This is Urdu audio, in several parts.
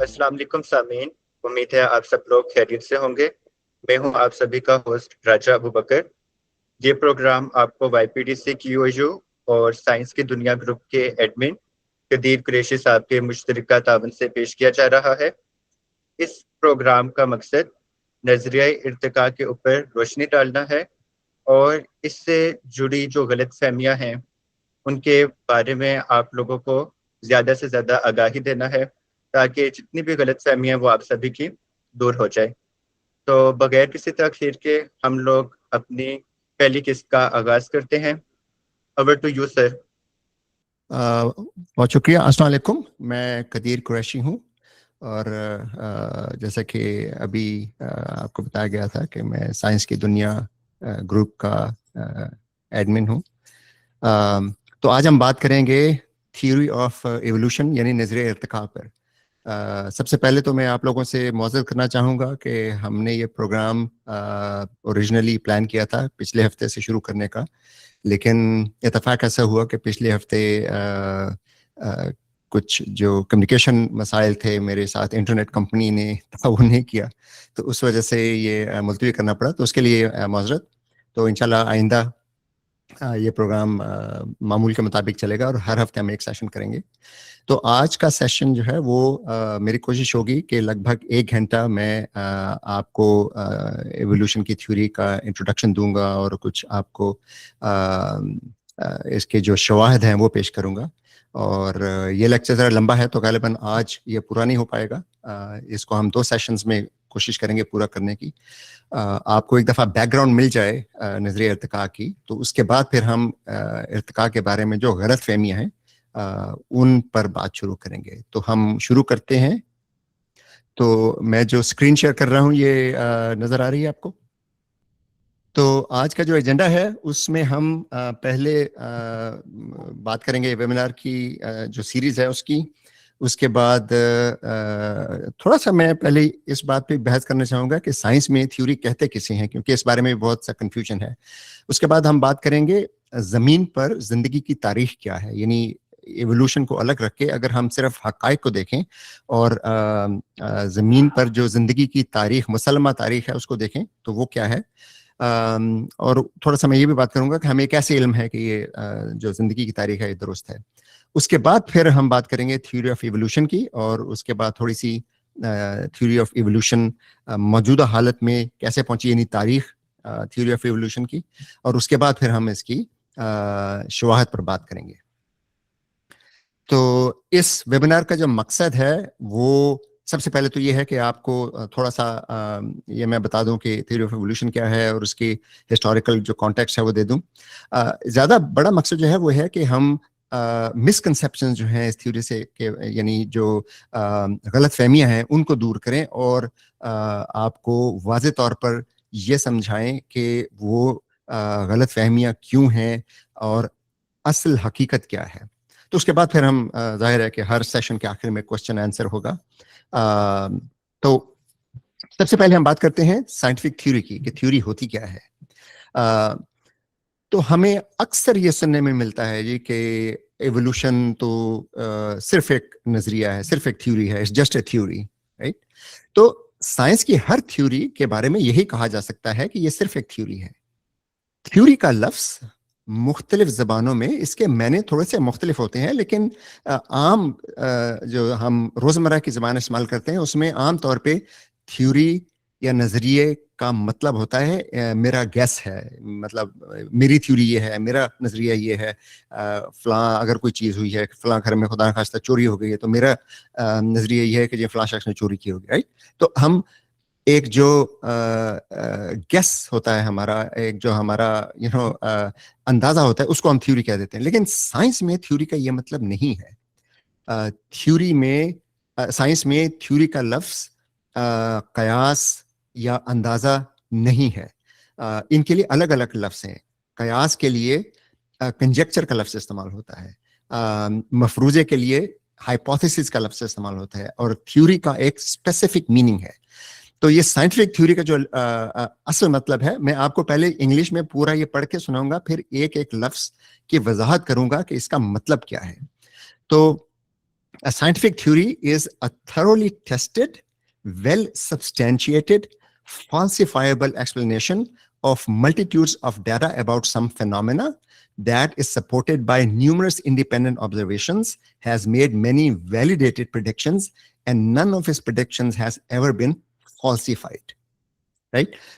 السلام علیکم سامعین، امید ہے آپ سب لوگ خیریت سے ہوں گے۔ میں ہوں آپ سبھی کا ہوسٹ راجہ ابو بکر۔ یہ پروگرام آپ کو Y P D C Q U اور سائنس کی دنیا گروپ کے ایڈمن قدیر قریشی صاحب کے مشترکہ تعاون سے پیش کیا جا رہا ہے۔ اس پروگرام کا مقصد نظریہ ارتقاء کے اوپر روشنی ڈالنا ہے اور اس سے جڑی جو غلط فہمیاں ہیں ان کے بارے میں آپ لوگوں کو زیادہ سے زیادہ آگاہی دینا ہے، تاکہ جتنی بھی غلط فہمیاں وہ آپ سبھی کی دور ہو جائے۔ تو بغیر کسی تاخیر کے ہم لوگ اپنی پہلی قسط کا آغاز کرتے ہیں۔ Over to you sir. بہت شکریہ۔ السلام علیکم، میں قدیر قریشی ہوں، اور جیسا کہ ابھی آپ کو بتایا گیا تھا کہ میں سائنس کی دنیا گروپ کا ایڈمن ہوں۔ تو آج ہم بات کریں گے تھیوری آف ایوولوشن یعنی نظریہ ارتقاء پر۔ سب سے پہلے تو میں آپ لوگوں سے معذرت کرنا چاہوں گا کہ ہم نے یہ پروگرام اوریجنلی پلان کیا تھا پچھلے ہفتے سے شروع کرنے کا، لیکن اتفاق ایسا ہوا کہ پچھلے ہفتے کچھ جو کمیونیکیشن مسائل تھے میرے ساتھ، انٹرنیٹ کمپنی نے تعاون نہیں کیا، تو اس وجہ سے یہ ملتوی کرنا پڑا، تو اس کے لیے معذرت۔ تو انشاءاللہ آئندہ یہ پروگرام معمول کے مطابق چلے گا اور ہر ہفتے ہم ایک سیشن کریں گے۔ تو آج کا سیشن جو ہے وہ میری کوشش ہوگی کہ لگ بھگ 1 گھنٹہ میں آپ کو ایوولوشن کی تھیوری کا انٹروڈکشن دوں گا اور کچھ آپ کو اس کے جو شواہد ہیں وہ پیش کروں گا۔ اور یہ لیکچر ذرا لمبا ہے تو غالباً آج یہ پورا نہیں ہو پائے گا، اس کو ہم 2 سیشنز میں کوشش کریں گے پورا کرنے کی۔ آپ کو ایک دفعہ بیک گراؤنڈ مل جائے نظریہ ارتقاء کی، تو اس کے بعد پھر ہم ارتقاء کے بارے میں جو غلط فہمیاں ہیں ان پر بات شروع کریں گے۔ تو ہم شروع کرتے ہیں۔ تو میں جو اسکرین شیئر کر رہا ہوں یہ نظر آ رہی ہے آپ کو؟ تو آج کا جو ایجنڈا ہے اس میں ہم پہلے بات کریں گے ویبینار کی جو سیریز ہے اس کی۔ اس کے بعد تھوڑا سا میں پہلے اس بات پہ بحث کرنا چاہوں گا کہ سائنس میں تھیوری کہتے کسے ہیں، کیونکہ اس بارے میں بہت سا کنفیوژن ہے۔ اس کے بعد ہم بات کریں گے زمین پر زندگی کی تاریخ کیا ہے، یعنی ایوولوشن کو الگ رکھ کے اگر ہم صرف حقائق کو دیکھیں اور زمین پر جو زندگی کی تاریخ، مسلمہ تاریخ ہے، اس کو دیکھیں تو وہ کیا ہے۔ اور تھوڑا سا میں یہ بھی بات کروں گا کہ ہمیں ایک ایسے علم ہے کہ یہ جو زندگی کی تاریخ ہے یہ درست ہے۔ اس کے بعد پھر ہم بات کریں گے تھیوری آف ایوولوشن کی، اور اس کے بعد تھوڑی سی تھیوری آف ایوولوشن موجودہ حالت میں کیسے پہنچی، یعنی تاریخ تھیوری آف ایوولوشن کی، اور اس کے بعد پھر ہم اس کی شواہد پر بات کریں گے۔ تو اس ویبینار کا جو مقصد ہے وہ سب سے پہلے تو یہ ہے کہ آپ کو تھوڑا سا یہ میں بتا دوں کہ تھیوری آف ایوولوشن کیا ہے اور اس کی ہسٹوریکل جو کانٹیکسٹ ہے وہ دے دوں۔ زیادہ بڑا مقصد جو ہے وہ ہے کہ ہم مسکنسیپشن جو ہیں اس تھیوری سے، کہ یعنی جو غلط فہمیاں ہیں ان کو دور کریں اور آپ کو واضح طور پر یہ سمجھائیں کہ وہ غلط فہمیاں کیوں ہیں اور اصل حقیقت کیا ہے۔ تو اس کے بعد پھر ہم ظاہر ہے کہ ہر سیشن کے آخر میں کوسچن آنسر ہوگا۔ تو سب سے پہلے ہم بات کرتے ہیں سائنٹیفک تھیوری کی، کہ تھیوری ہوتی کیا ہے۔ تو ہمیں اکثر یہ سننے میں ملتا ہے جی کہ ایوولوشن تو صرف ایک نظریہ ہے، صرف ایک تھیوری ہے، it's just a theory, right? تو سائنس کی ہر تھیوری کے بارے میں یہی کہا جا سکتا ہے کہ یہ صرف ایک تھیوری ہے۔ تھیوری کا لفظ مختلف زبانوں میں اس کے معنی تھوڑے سے مختلف ہوتے ہیں، لیکن عام جو ہم روزمرہ کی زبان استعمال کرتے ہیں اس میں عام طور پہ تھیوری یا نظریے کا مطلب ہوتا ہے میرا گیس ہے، مطلب میری تھیوری یہ ہے، میرا نظریہ یہ ہے، فلاں اگر کوئی چیز ہوئی ہے، فلاں گھر میں خدا نخواستہ چوری ہو گئی ہے تو میرا نظریہ یہ ہے کہ یہ فلاں شخص نے چوری کی ہوگی، رائٹ؟ تو ہم ایک جو گیس ہوتا ہے ہمارا، ایک جو ہمارا اندازہ ہوتا ہے اس کو ہم تھیوری کہہ دیتے ہیں۔ لیکن سائنس میں تھیوری کا یہ مطلب نہیں ہے۔ تھیوری میں، سائنس میں تھیوری کا لفظ قیاس یا اندازہ نہیں ہے، ان کے لیے الگ الگ لفظ ہیں۔ قیاس کے لیے کنجیکچر کا لفظ استعمال ہوتا ہے، مفروضے کے لیے ہائپوتھیسس کا لفظ استعمال ہوتا ہے، اور تھیوری کا ایک اسپیسیفک میننگ ہے۔ تو یہ سائنٹیفک تھیوری کا جو اصل مطلب ہے، میں آپ کو پہلے انگلش میں پورا یہ پڑھ کے سناؤں گا، پھر ایک ایک لفظ کی وضاحت کروں گا کہ اس کا مطلب کیا ہے۔ تو A scientific theory is a thoroughly tested, well substantiated, falsifiable explanation of multitudes of data about some phenomena that is supported by numerous independent observations, has made many validated predictions, and none of his predictions has ever been falsified. Right?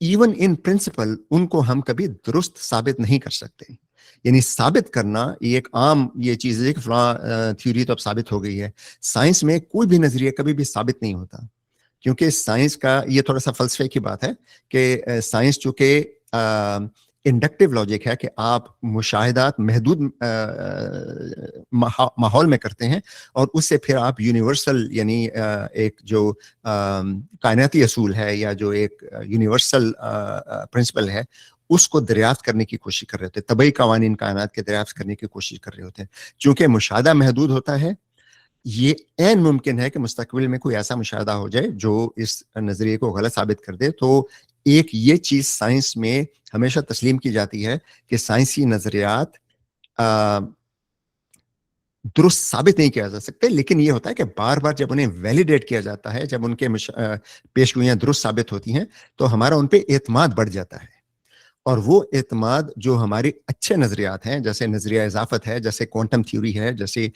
Even in principle ان کو ہم کبھی درست ثابت نہیں کر سکتے. یعنی ثابت کرنا یہ ایک عام یہ چیز ہے کہ فلاں تھیوری تو اب ثابت ہو گئی ہے. سائنس میں کوئی بھی نظریہ کبھی بھی ثابت نہیں ہوتا, کیونکہ سائنس کا یہ تھوڑا سا فلسفے کی بات ہے کہ سائنس چونکہ انڈکٹیو لاجک ہے کہ آپ مشاہدات محدود ماحول میں کرتے ہیں اور اس سے پھر آپ یونیورسل یعنی ایک جو کائناتی اصول ہے یا جو ایک یونیورسل پرنسپل ہے اس کو دریافت کرنے کی کوشش کر رہے ہوتے ہیں, طبعی قوانین کائنات کے دریافت کرنے کی کوشش کر رہے ہوتے ہیں. چونکہ مشاہدہ محدود ہوتا ہے, یہ عین ممکن ہے کہ مستقبل میں کوئی ایسا مشاہدہ ہو جائے جو اس نظریے کو غلط ثابت کر دے. تو ایک یہ چیز سائنس میں ہمیشہ تسلیم کی جاتی ہے کہ سائنسی نظریات درست ثابت نہیں کیا جا سکتے, لیکن یہ ہوتا ہے کہ بار بار جب انہیں ویلیڈیٹ کیا جاتا ہے, جب ان کے پیش گوئیاں درست ثابت ہوتی ہیں تو ہمارا ان پہ اعتماد بڑھ جاتا ہے. اور وہ اعتماد جو ہمارے اچھے نظریات ہیں, جیسے نظریہ اضافت ہے, جیسے کوانٹم تھیوری ہے, جیسے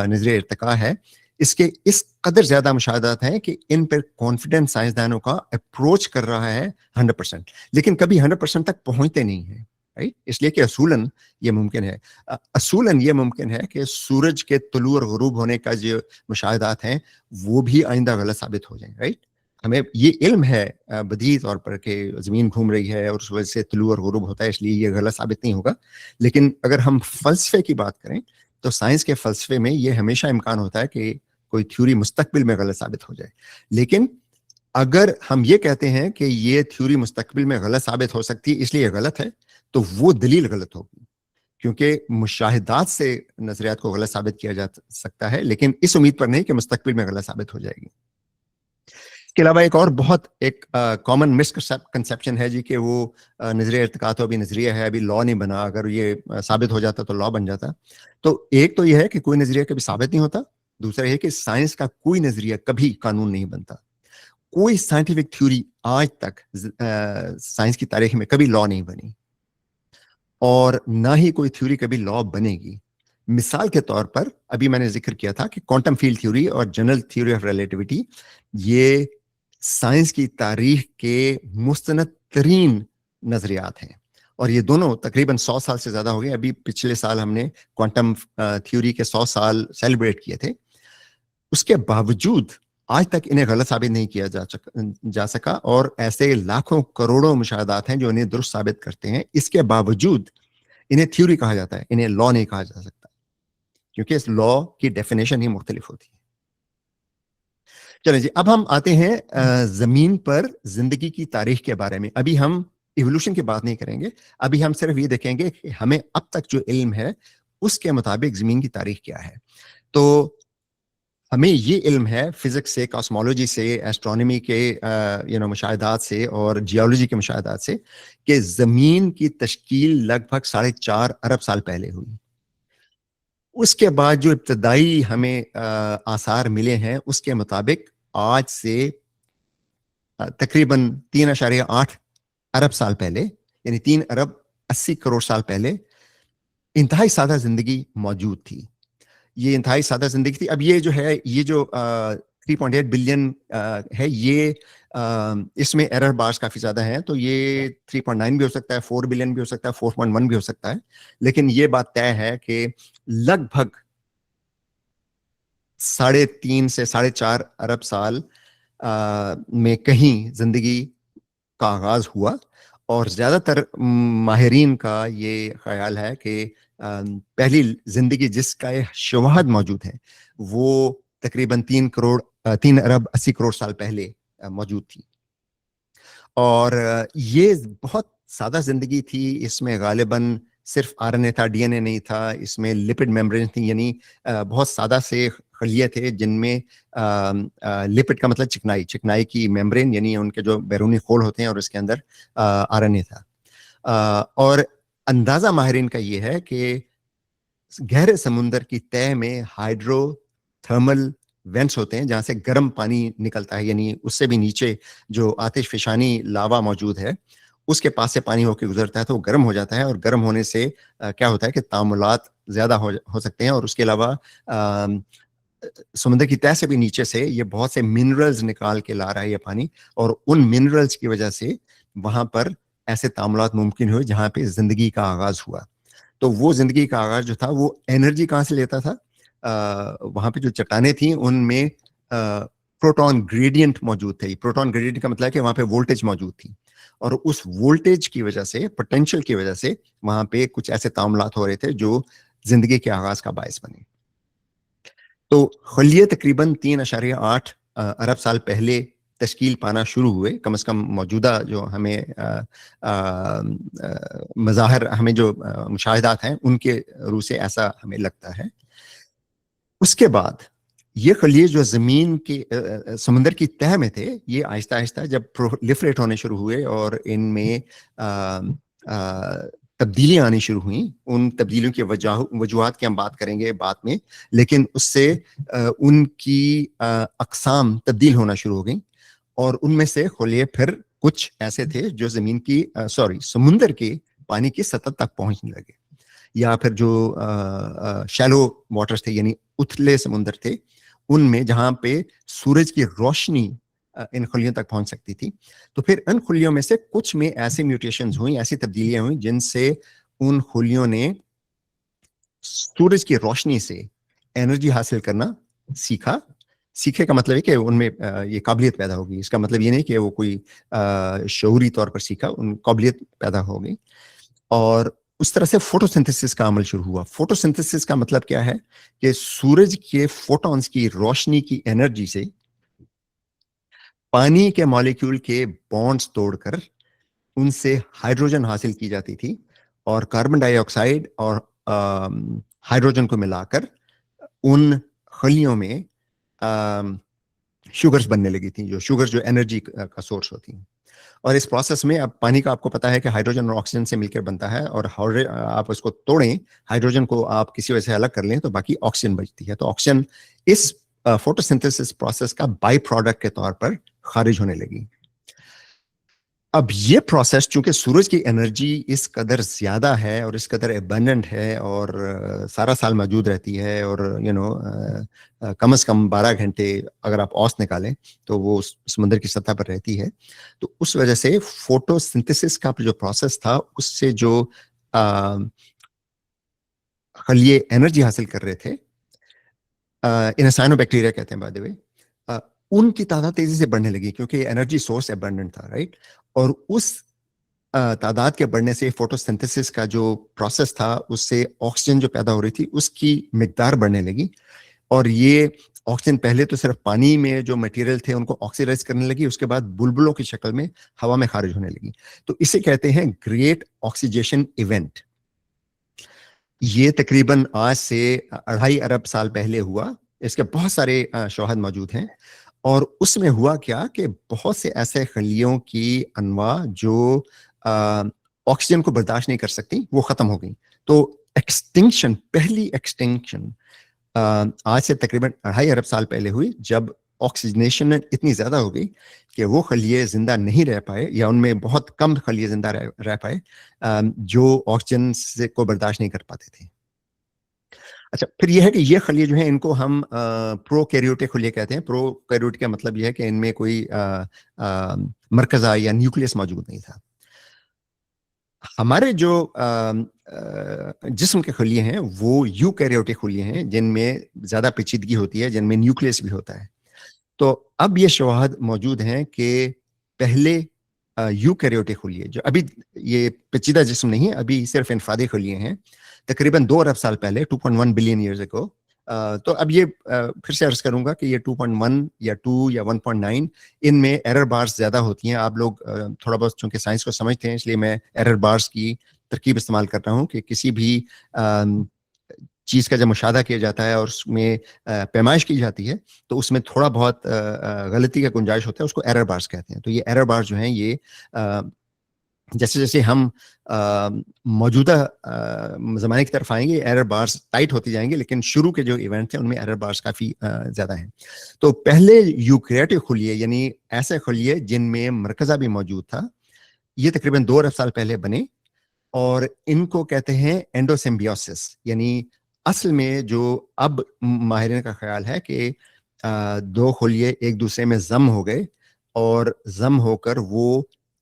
نظریہ ارتقاء ہے, اس کے اس قدر زیادہ مشاہدات ہیں کہ ان پر کانفیڈنس سائنسدانوں کا اپروچ کر رہا ہے 100%, لیکن کبھی 100% تک پہنچتے نہیں ہیں. اس لیے کہ اصولاً یہ ممکن ہے, اصولاً یہ ممکن ہے کہ سورج کے طلوع اور غروب ہونے کا جو مشاہدات ہیں وہ بھی آئندہ غلط ثابت ہو جائیں. ہمیں یہ علم ہے بدیہی طور پر کہ زمین گھوم رہی ہے اور اس وجہ سے طلوع اور غروب ہوتا ہے, اس لیے یہ غلط ثابت نہیں ہوگا. لیکن اگر ہم فلسفے کی بات کریں تو سائنس کے فلسفے میں یہ ہمیشہ امکان ہوتا ہے کہ کوئی تھیوری مستقبل میں غلط ثابت ہو جائے. لیکن اگر ہم یہ کہتے ہیں کہ یہ تھیوری مستقبل میں غلط ثابت ہو سکتی ہے اس لیے غلط ہے, تو وہ دلیل غلط ہوگی, کیونکہ مشاہدات سے نظریات کو غلط ثابت کیا جا سکتا ہے, لیکن اس امید پر نہیں کہ مستقبل میں غلط ثابت ہو جائے گی. اس کے علاوہ ایک اور بہت ایک کامن مسکنسیپشن ہے جی کہ وہ نظریہ ارتقاء تو ابھی نظریہ ہے, ابھی لا نہیں بنا, اگر یہ ثابت ہو جاتا تو لا بن جاتا. تو ایک تو یہ ہے کہ کوئی نظریہ کبھی ثابت نہیں ہوتا, دوسرا یہ کہ سائنس کا کوئی نظریہ کبھی قانون نہیں بنتا. کوئی سائنٹیفک تھیوری آج تک سائنس کی تاریخ میں کبھی لا نہیں بنی, اور نہ ہی کوئی تھیوری کبھی لا بنے گی. مثال کے طور پر ابھی میں نے ذکر کیا تھا کہ کوانٹم فیلڈ تھیوری اور جنرل تھیوری آف ریلیٹیوٹی یہ سائنس کی تاریخ کے مستند ترین نظریات ہیں, اور یہ دونوں تقریباً 100 سال سے زیادہ ہو گئے. ابھی پچھلے سال ہم نے کوانٹم تھیوری کے 100 سال سیلیبریٹ کیے تھے. اس کے باوجود آج تک انہیں غلط ثابت نہیں کیا جا سکا, اور ایسے لاکھوں کروڑوں مشاہدات ہیں جو انہیں درست ثابت کرتے ہیں. اس کے باوجود انہیں تھیوری کہا جاتا ہے, انہیں لا نہیں کہا جا سکتا, کیونکہ اس لا کی ڈیفینیشن ہی مختلف ہوتی ہے. چلیں جی, اب ہم آتے ہیں زمین پر زندگی کی تاریخ کے بارے میں. ابھی ہم ایوولوشن کی بات نہیں کریں گے, ابھی ہم صرف یہ دیکھیں گے کہ ہمیں اب تک جو علم ہے اس کے مطابق زمین کی تاریخ کیا ہے. تو ہمیں یہ علم ہے فزکس سے, کاسمولوجی سے, ایسٹرونومی کے مشاہدات سے اور جیولوجی کے مشاہدات سے, کہ زمین کی تشکیل لگ بھگ 4.5 ارب سال پہلے ہوئی. اس کے بعد جو ابتدائی ہمیں آثار ملے ہیں اس کے مطابق آج سے تقریباً 3.8 ارب سال پہلے, یعنی 3 ارب 80 کروڑ سال پہلے انتہائی سادہ زندگی موجود تھی. یہ انتہائی سادہ زندگی تھی. اب یہ جو ہے, یہ جو 3.8 بلین ہے, یہ اس میں ایرر بارز کافی زیادہ ہیں, تو یہ 3.9 بھی ہو سکتا ہے, 4 بلین بھی ہو سکتا ہے, 4.1 بھی ہو سکتا ہے. لیکن یہ بات طے ہے کہ لگ بھگ 3.5 سے 4.5 ارب سال میں کہیں زندگی کا آغاز ہوا. اور زیادہ تر ماہرین کا یہ خیال ہے کہ پہلی زندگی جس کا شواہد موجود ہے وہ تقریباً 3 ارب 80 کروڑ سال پہلے موجود تھی. اور یہ بہت سادہ زندگی تھی. اس میں غالباً صرف آر این اے تھا, ڈی این اے نہیں تھا. اس میں لپڈ میمبرین تھی, یعنی بہت سادہ سے خلیے تھے جن میں لپڈ کا مطلب چکنائی کی میمبرین, یعنی ان کے جو بیرونی خول ہوتے ہیں, اور اس کے اندر آر این اے تھا. اور اندازہ ماہرین کا یہ ہے کہ گہرے سمندر کی تہہ میں ہائیڈرو تھرمل وینٹس ہوتے ہیں جہاں سے گرم پانی نکلتا ہے, یعنی اس سے بھی نیچے جو آتش فشانی لاوا موجود ہے اس کے پاس سے پانی ہو کے گزرتا ہے تو وہ گرم ہو جاتا ہے, اور گرم ہونے سے کیا ہوتا ہے کہ تعاملات زیادہ ہو سکتے ہیں. اور اس کے علاوہ سمندر کی تہہ سے بھی نیچے سے یہ بہت سے منرلز نکال کے لا رہا ہے یہ پانی, اور ان منرلز کی وجہ سے وہاں پر ایسے تعاملات ممکن ہوئے جہاں پہ زندگی کا آغاز ہوا. تو وہ زندگی کا آغاز جو تھا وہ انرجی کہاں سے لیتا تھا؟ وہاں پہ جو چٹانیں تھیں ان میں پروٹون گریڈینٹ موجود تھے. پروٹون گریڈینٹ کا مطلب ہے کہ وہاں پہ وولٹیج موجود تھی, اور اس وولٹیج کی وجہ سے, پوٹینشیل کی وجہ سے وہاں پہ کچھ ایسے تعاملات ہو رہے تھے جو زندگی کے آغاز کا باعث بنے. تو خلیے تقریباً 3.8 ارب سال پہلے تشکیل پانا شروع ہوئے, کم از کم موجودہ جو ہمیں مظاہر, ہمیں جو مشاہدات ہیں ان کے روح سے ایسا ہمیں لگتا ہے. اس کے بعد یہ خلیے جو زمین کی سمندر کی تہہ میں تھے, یہ آہستہ آہستہ جب پرولیفریٹ ہونے شروع ہوئے اور ان میں تبدیلیاں آنی شروع ہوئیں, ان تبدیلیوں کی وجوہات کی ہم بات کریں گے بعد میں, لیکن اس سے ان کی اقسام تبدیل ہونا شروع ہو گئیں, اور ان میں سے خلیے پھر کچھ ایسے تھے جو زمین کی سمندر کے پانی کی سطح تک پہنچنے لگے, یا پھر جو شیلو واٹرز تھے یعنی اتھلے سمندر تھے, ان میں جہاں پہ سورج کی روشنی ان خلیوں تک پہنچ سکتی تھی. تو پھر ان خلیوں میں سے کچھ میں ایسی میوٹیشنز ہوئیں, ایسی تبدیلیاں ہوئیں جن سے ان خلیوں نے سورج کی روشنی سے انرجی حاصل کرنا سیکھا. سیکھے کا مطلب ہے کہ ان میں یہ قابلیت پیدا ہوگی. اس کا مطلب یہ نہیں کہ وہ کوئی شعوری طور پر سیکھا, ان قابلیت پیدا ہو گئی. اور اس طرح سے فوٹوسنتھسس کا عمل شروع ہوا. فوٹوسنتھسس کا مطلب کیا ہے کہ سورج کے فوٹونز کی روشنی کی انرجی سے پانی کے مالیکیول کے بانڈز توڑ کر ان سے ہائیڈروجن حاصل کی جاتی تھی, اور کاربن ڈائی آکسائڈ اور ہائیڈروجن کو ملا کر ان خلیوں میں شوگرز بننے لگی تھیں, جو شوگرز جو انرجی کا سورس ہوتی ہیں. اور اس پروسیس میں اب پانی کا آپ کو پتا ہے کہ ہائیڈروجن اور آکسیجن سے مل کر بنتا ہے, اور آپ اس کو توڑیں, ہائیڈروجن کو آپ کسی وجہ سے الگ کر لیں تو باقی آکسیجن بچتی ہے. تو آکسیجن اس فوٹوسنتھسس پروسیس کا بائی پروڈکٹ کے طور پر خارج ہونے لگی. اب یہ پروسیس چونکہ سورج کی انرجی اس قدر زیادہ ہے اور اس قدر ایبنڈنٹ ہے اور سارا سال موجود رہتی ہے, اور کم از کم 12 گھنٹے اگر آپ اوسط نکالیں تو وہ سمندر کی سطح پر رہتی ہے, تو اس وجہ سے فوٹو سنتھسس کا جو پروسیس تھا اس سے جو خلیے انرجی حاصل کر رہے تھے, انہیں سائنو بیکٹیریا کہتے ہیں بائی دی وے, ان کی تعداد تیزی سے بڑھنے لگی کیونکہ انرجی سورس ایبنڈنٹ تھا, رائٹ. اور اس تعداد کے بڑھنے سے فوٹوسنتھسس کا جو پروسیس تھا اس سے آکسیجن جو پیدا ہو رہی تھی اس کی مقدار بڑھنے لگی, اور یہ آکسیجن پہلے تو صرف پانی میں جو مٹیریل تھے ان کو آکسیڈائز کرنے لگی, اس کے بعد بلبلوں کی شکل میں ہوا میں خارج ہونے لگی. تو اسے کہتے ہیں گریٹ آکسیجیشن ایونٹ. یہ تقریباً آج سے 2.5 ارب سال پہلے ہوا. اس کے بہت سارے شواہد موجود ہیں, اور اس میں ہوا کیا کہ بہت سے ایسے خلیوں کی انواع جو آکسیجن کو برداشت نہیں کر سکتی وہ ختم ہو گئی. تو ایکسٹنکشن, پہلی ایکسٹنکشن آج سے تقریباً 2.5 ارب سال پہلے ہوئی, جب آکسیجنیشن اتنی زیادہ ہو گئی کہ وہ خلیے زندہ نہیں رہ پائے, یا ان میں بہت کم خلیے زندہ رہ پائے جو آکسیجن سے کو برداشت نہیں کر پاتے تھے. اچھا, پھر یہ ہے کہ یہ خلیے جو ہیں ان کو ہم پرو کیریوٹک خلیے کہتے ہیں. پرو کیریوٹک کا مطلب یہ ہے کہ ان میں کوئی مرکزہ یا نیوکلیس موجود نہیں تھا. ہمارے جو جسم کے خلیے ہیں وہ یو کیریوٹک خلیے ہیں جن میں زیادہ پیچیدگی ہوتی ہے, جن میں نیوکلیس بھی ہوتا ہے. تو اب یہ شواہد موجود ہیں کہ پہلے یو کیریوٹک خلیے جو ابھی یہ پیچیدہ جسم نہیں ہے, ابھی صرف انفرادی خلیے ہیں, تقریباً 2 ارب سال پہلے 2.1 بلین ایئرز اگو. تو اب یہ پھر سے عرض کروں گا کہ یہ 2.1 یا 2 یا 1.9 ان میں ایرر بارز زیادہ ہوتی ہیں. آپ لوگ تھوڑا بہت چونکہ سائنس کو سمجھتے ہیں اس لیے میں ایرر بارز کی ترکیب استعمال کر رہا ہوں کہ کسی بھی چیز کا جب مشاہدہ کیا جاتا ہے اور اس میں پیمائش کی جاتی ہے تو اس میں تھوڑا بہت غلطی کا گنجائش ہوتا ہے, اس کو ایرر بارز کہتے ہیں. تو یہ ایرر بارز جو ہیں یہ جیسے جیسے ہم موجودہ زمانے کی طرف آئیں گے ایرر بارز ٹائٹ ہوتی جائیں گے, لیکن شروع کے جو ایونٹ تھے ان میں ایرر بارز کافی زیادہ ہیں. تو پہلے یوکریٹک خلیے یعنی ایسے خلیے جن میں مرکزہ بھی موجود تھا, یہ تقریباً 2 ارب سال پہلے بنے, اور ان کو کہتے ہیں اینڈوسمبیوسس. یعنی اصل میں جو اب ماہرین کا خیال ہے کہ 2 خلیے ایک دوسرے میں ضم ہو گئے, اور ضم ہو کر وہ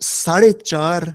4.5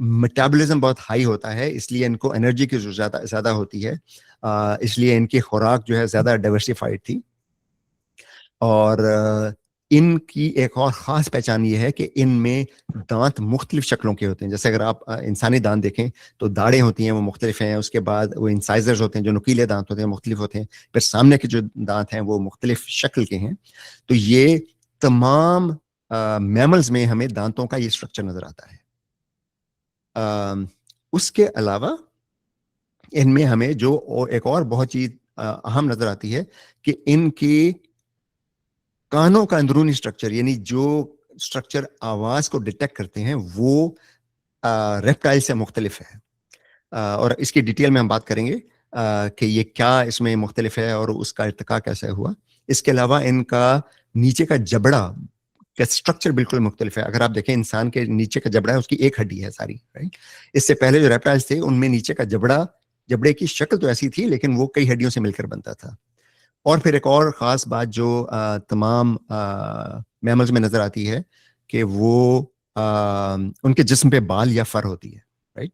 میٹابولزم بہت ہائی ہوتا ہے، اس لیے ان کو انرجی کی ضرورت زیادہ ہوتی ہے، اس لیے ان کی خوراک جو ہے زیادہ ڈائیورسیفائڈ تھی. اور ان کی ایک اور خاص پہچان یہ ہے کہ ان میں دانت مختلف شکلوں کے ہوتے ہیں. جیسے اگر آپ انسانی دانت دیکھیں تو داڑیں ہوتی ہیں وہ مختلف ہیں، اس کے بعد وہ انسائزرز ہوتے ہیں جو نکیلے دانت ہوتے ہیں مختلف ہوتے ہیں، پھر سامنے کے جو دانت ہیں وہ مختلف شکل کے ہیں. تو یہ تمام میملز میں ہمیں دانتوں کا یہ اسٹرکچر نظر آتا ہے. اس کے علاوہ ان میں ہمیں جو ایک اور بہت چیز اہم نظر آتی ہے کہ ان کی کانوں کا اندرونی اسٹرکچر، یعنی جو اسٹرکچر آواز کو ڈیٹیکٹ کرتے ہیں وہ ریپٹائل سے مختلف ہے. اور اس کی ڈیٹیل میں ہم بات کریں گے کہ یہ کیا اس میں مختلف ہے اور اس کا ارتقاء کیسے ہوا. اس کے علاوہ ان کا نیچے کا جبڑا کا اسٹرکچر بالکل مختلف ہے. اگر آپ دیکھیں انسان کے نیچے کا جبڑا ہے، اس کی ایک ہڈی ہے ساری، رائٹ. اس سے پہلے جو ریپٹائلز تھے ان میں نیچے کا جبڑے کی شکل تو ایسی تھی لیکن وہ کئی ہڈیوں سے مل کر بنتا تھا. اور پھر ایک اور خاص بات جو تمام میملز میں نظر آتی ہے کہ وہ ان کے جسم پہ بال یا فر ہوتی ہے، رائٹ.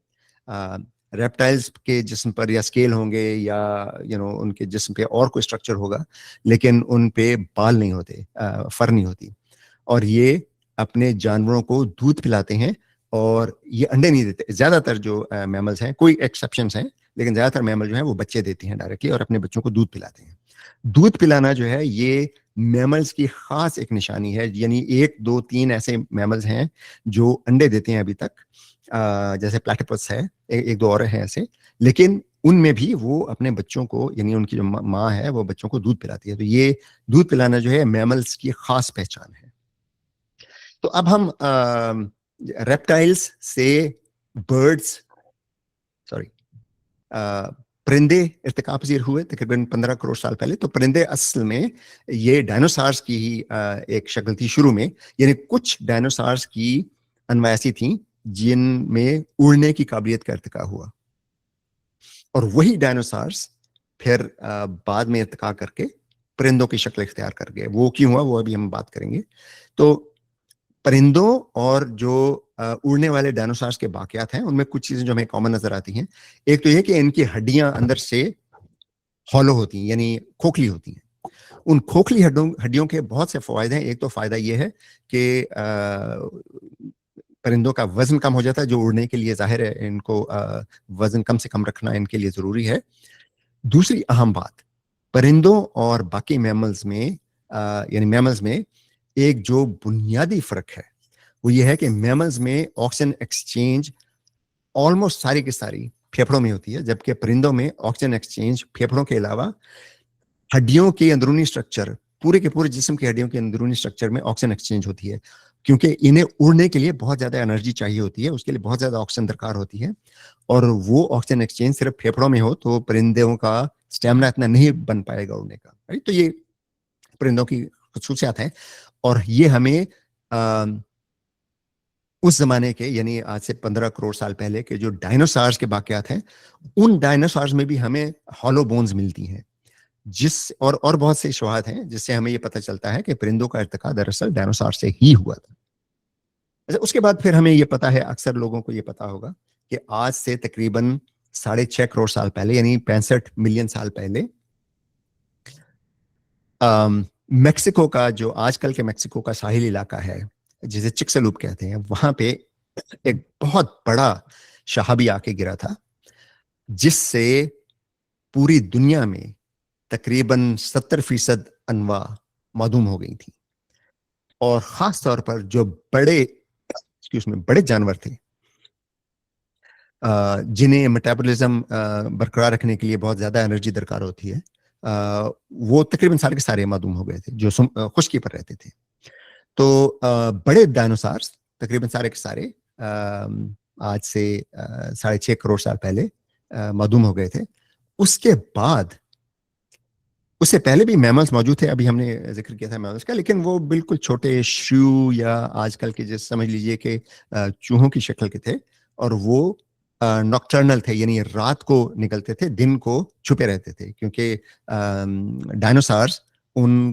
ریپٹائلز کے جسم پر یا اسکیل ہوں گے یا ان کے جسم پہ اور کوئی اسٹرکچر ہوگا لیکن ان پہ بال نہیں ہوتے، فر نہیں ہوتی. اور یہ اپنے جانوروں کو دودھ پلاتے ہیں اور یہ انڈے نہیں دیتے. زیادہ تر جو میملز ہیں، کوئی ایکسیپشنز ہیں لیکن زیادہ تر میمل جو ہیں وہ بچے دیتی ہیں ڈائریکٹلی اور اپنے بچوں کو دودھ پلاتے ہیں. دودھ پلانا جو ہے یہ میملز کی خاص ایک نشانی ہے. یعنی 1 2 3 ایسے میملز ہیں جو انڈے دیتے ہیں ابھی تک، جیسے پلیٹیپس ہے، 1 2 اور ہیں ایسے، لیکن ان میں بھی وہ اپنے بچوں کو، یعنی ان کی جو ماں ہے وہ بچوں کو دودھ پلاتی ہے. تو یہ دودھ پلانا جو ہے میملز کی خاص پہچان ہے. تو اب ہم ریپٹائلز سے پرندے ارتقاء پذیر ہوئے تقریباً 15 کروڑ سال پہلے. تو پرندے اصل میں یہ ڈائنوسارز کی ہی ایک شکل تھی شروع میں. یعنی کچھ ڈائنوسارز کی انواع ایسی تھیں جن میں اڑنے کی قابلیت کا ارتقاء ہوا، اور وہی ڈائنوسارز پھر بعد میں ارتقاء کر کے پرندوں کی شکل اختیار کر گئے. وہ کیوں ہوا وہ ابھی ہم بات کریں گے. تو پرندوں اور جو اڑنے والے ڈائنوسارز کے باقیات ہیں ان میں کچھ چیزیں جو ہمیں کامن نظر آتی ہیں. ایک تو یہ کہ ان کی ہڈیاں اندر سے ہالو ہوتی ہیں، یعنی کھوکھلی ہوتی ہیں. ان کھوکھلی ہڈیوں کے بہت سے فوائد ہیں. ایک تو فائدہ یہ ہے کہ پرندوں کا وزن کم ہو جاتا ہے، جو اڑنے کے لیے ظاہر ہے ان کو وزن کم سے کم رکھنا ان کے لیے ضروری ہے. دوسری اہم بات، پرندوں اور باقی میملز میں یعنی میملز میں ایک جو بنیادی فرق ہے وہ یہ ہے کہ میملز میں آکسیجن ایکسچینج آلموسٹ ساری کی ساری پھیپھڑوں میں ہوتی ہے، جبکہ پرندوں میں آکسیجن ایکسچینج پھیپھڑوں کے علاوہ ہڈیوں کے اندرونی اسٹرکچر، پورے کے پورے جسم کی ہڈیوں کے اندرونی اسٹرکچر میں آکسیجن ایکسچینج ہوتی ہے. کیونکہ انہیں اڑنے کے لیے بہت زیادہ انرجی چاہیے ہوتی ہے، اس کے لیے بہت زیادہ آکسیجن درکار ہوتی ہے، اور وہ آکسیجن ایکسچینج صرف پھیپھڑوں میں ہو تو پرندوں کا اسٹیمنا اتنا نہیں بن پائے گا اڑنے کا. تو یہ پرندوں کی خصوصیات ہیں. اور یہ ہمیں اس زمانے کے، یعنی آج سے 15 کروڑ سال پہلے کے جو ڈائنوسارز کے باقیات ہیں، ان ڈائنوسارز میں بھی ہمیں ہالو بونز ملتی ہیں، اور بہت سے شواہد ہیں جس سے ہمیں یہ پتہ چلتا ہے کہ پرندوں کا ارتقاء دراصل ڈائنوسار سے ہی ہوا تھا. اس کے بعد پھر ہمیں یہ پتا ہے، اکثر لوگوں کو یہ پتا ہوگا کہ آج سے تقریباً 6.5 کروڑ سال پہلے، یعنی 65 ملین سال پہلے، میکسیکو کا جو آج کل کے میکسیکو کا ساحلی علاقہ ہے جسے چکسلوپ کہتے ہیں، وہاں پہ ایک بہت بڑا شہابی آ کے گرا تھا جس سے پوری دنیا میں تقریباً 70% انواع معدوم ہو گئی تھی. اور خاص طور پر جو بڑے جانور تھے جنہیں میٹابولزم برقرار رکھنے کے لیے بہت زیادہ انرجی درکار ہوتی ہے، وہ تقریباً سارے کے سارے معدوم ہو گئے تھے جو خشکی پر رہتے تھے. تو بڑے ڈائنوسارز تقریباً سارے کے سارے آج سے 6.5 کروڑ سال پہلے معدوم ہو گئے تھے. اس کے بعد، اس سے پہلے بھی میملز موجود تھے، ابھی ہم نے ذکر کیا تھا میملز کا، لیکن وہ بالکل چھوٹے شریو یا آج کل کے جیسے سمجھ لیجئے کہ چوہوں کی شکل کے تھے، اور وہ نوکٹرنل تھے، یعنی رات کو نکلتے تھے، دن کو چھپے رہتے تھے، کیونکہ ڈائنوسارز ان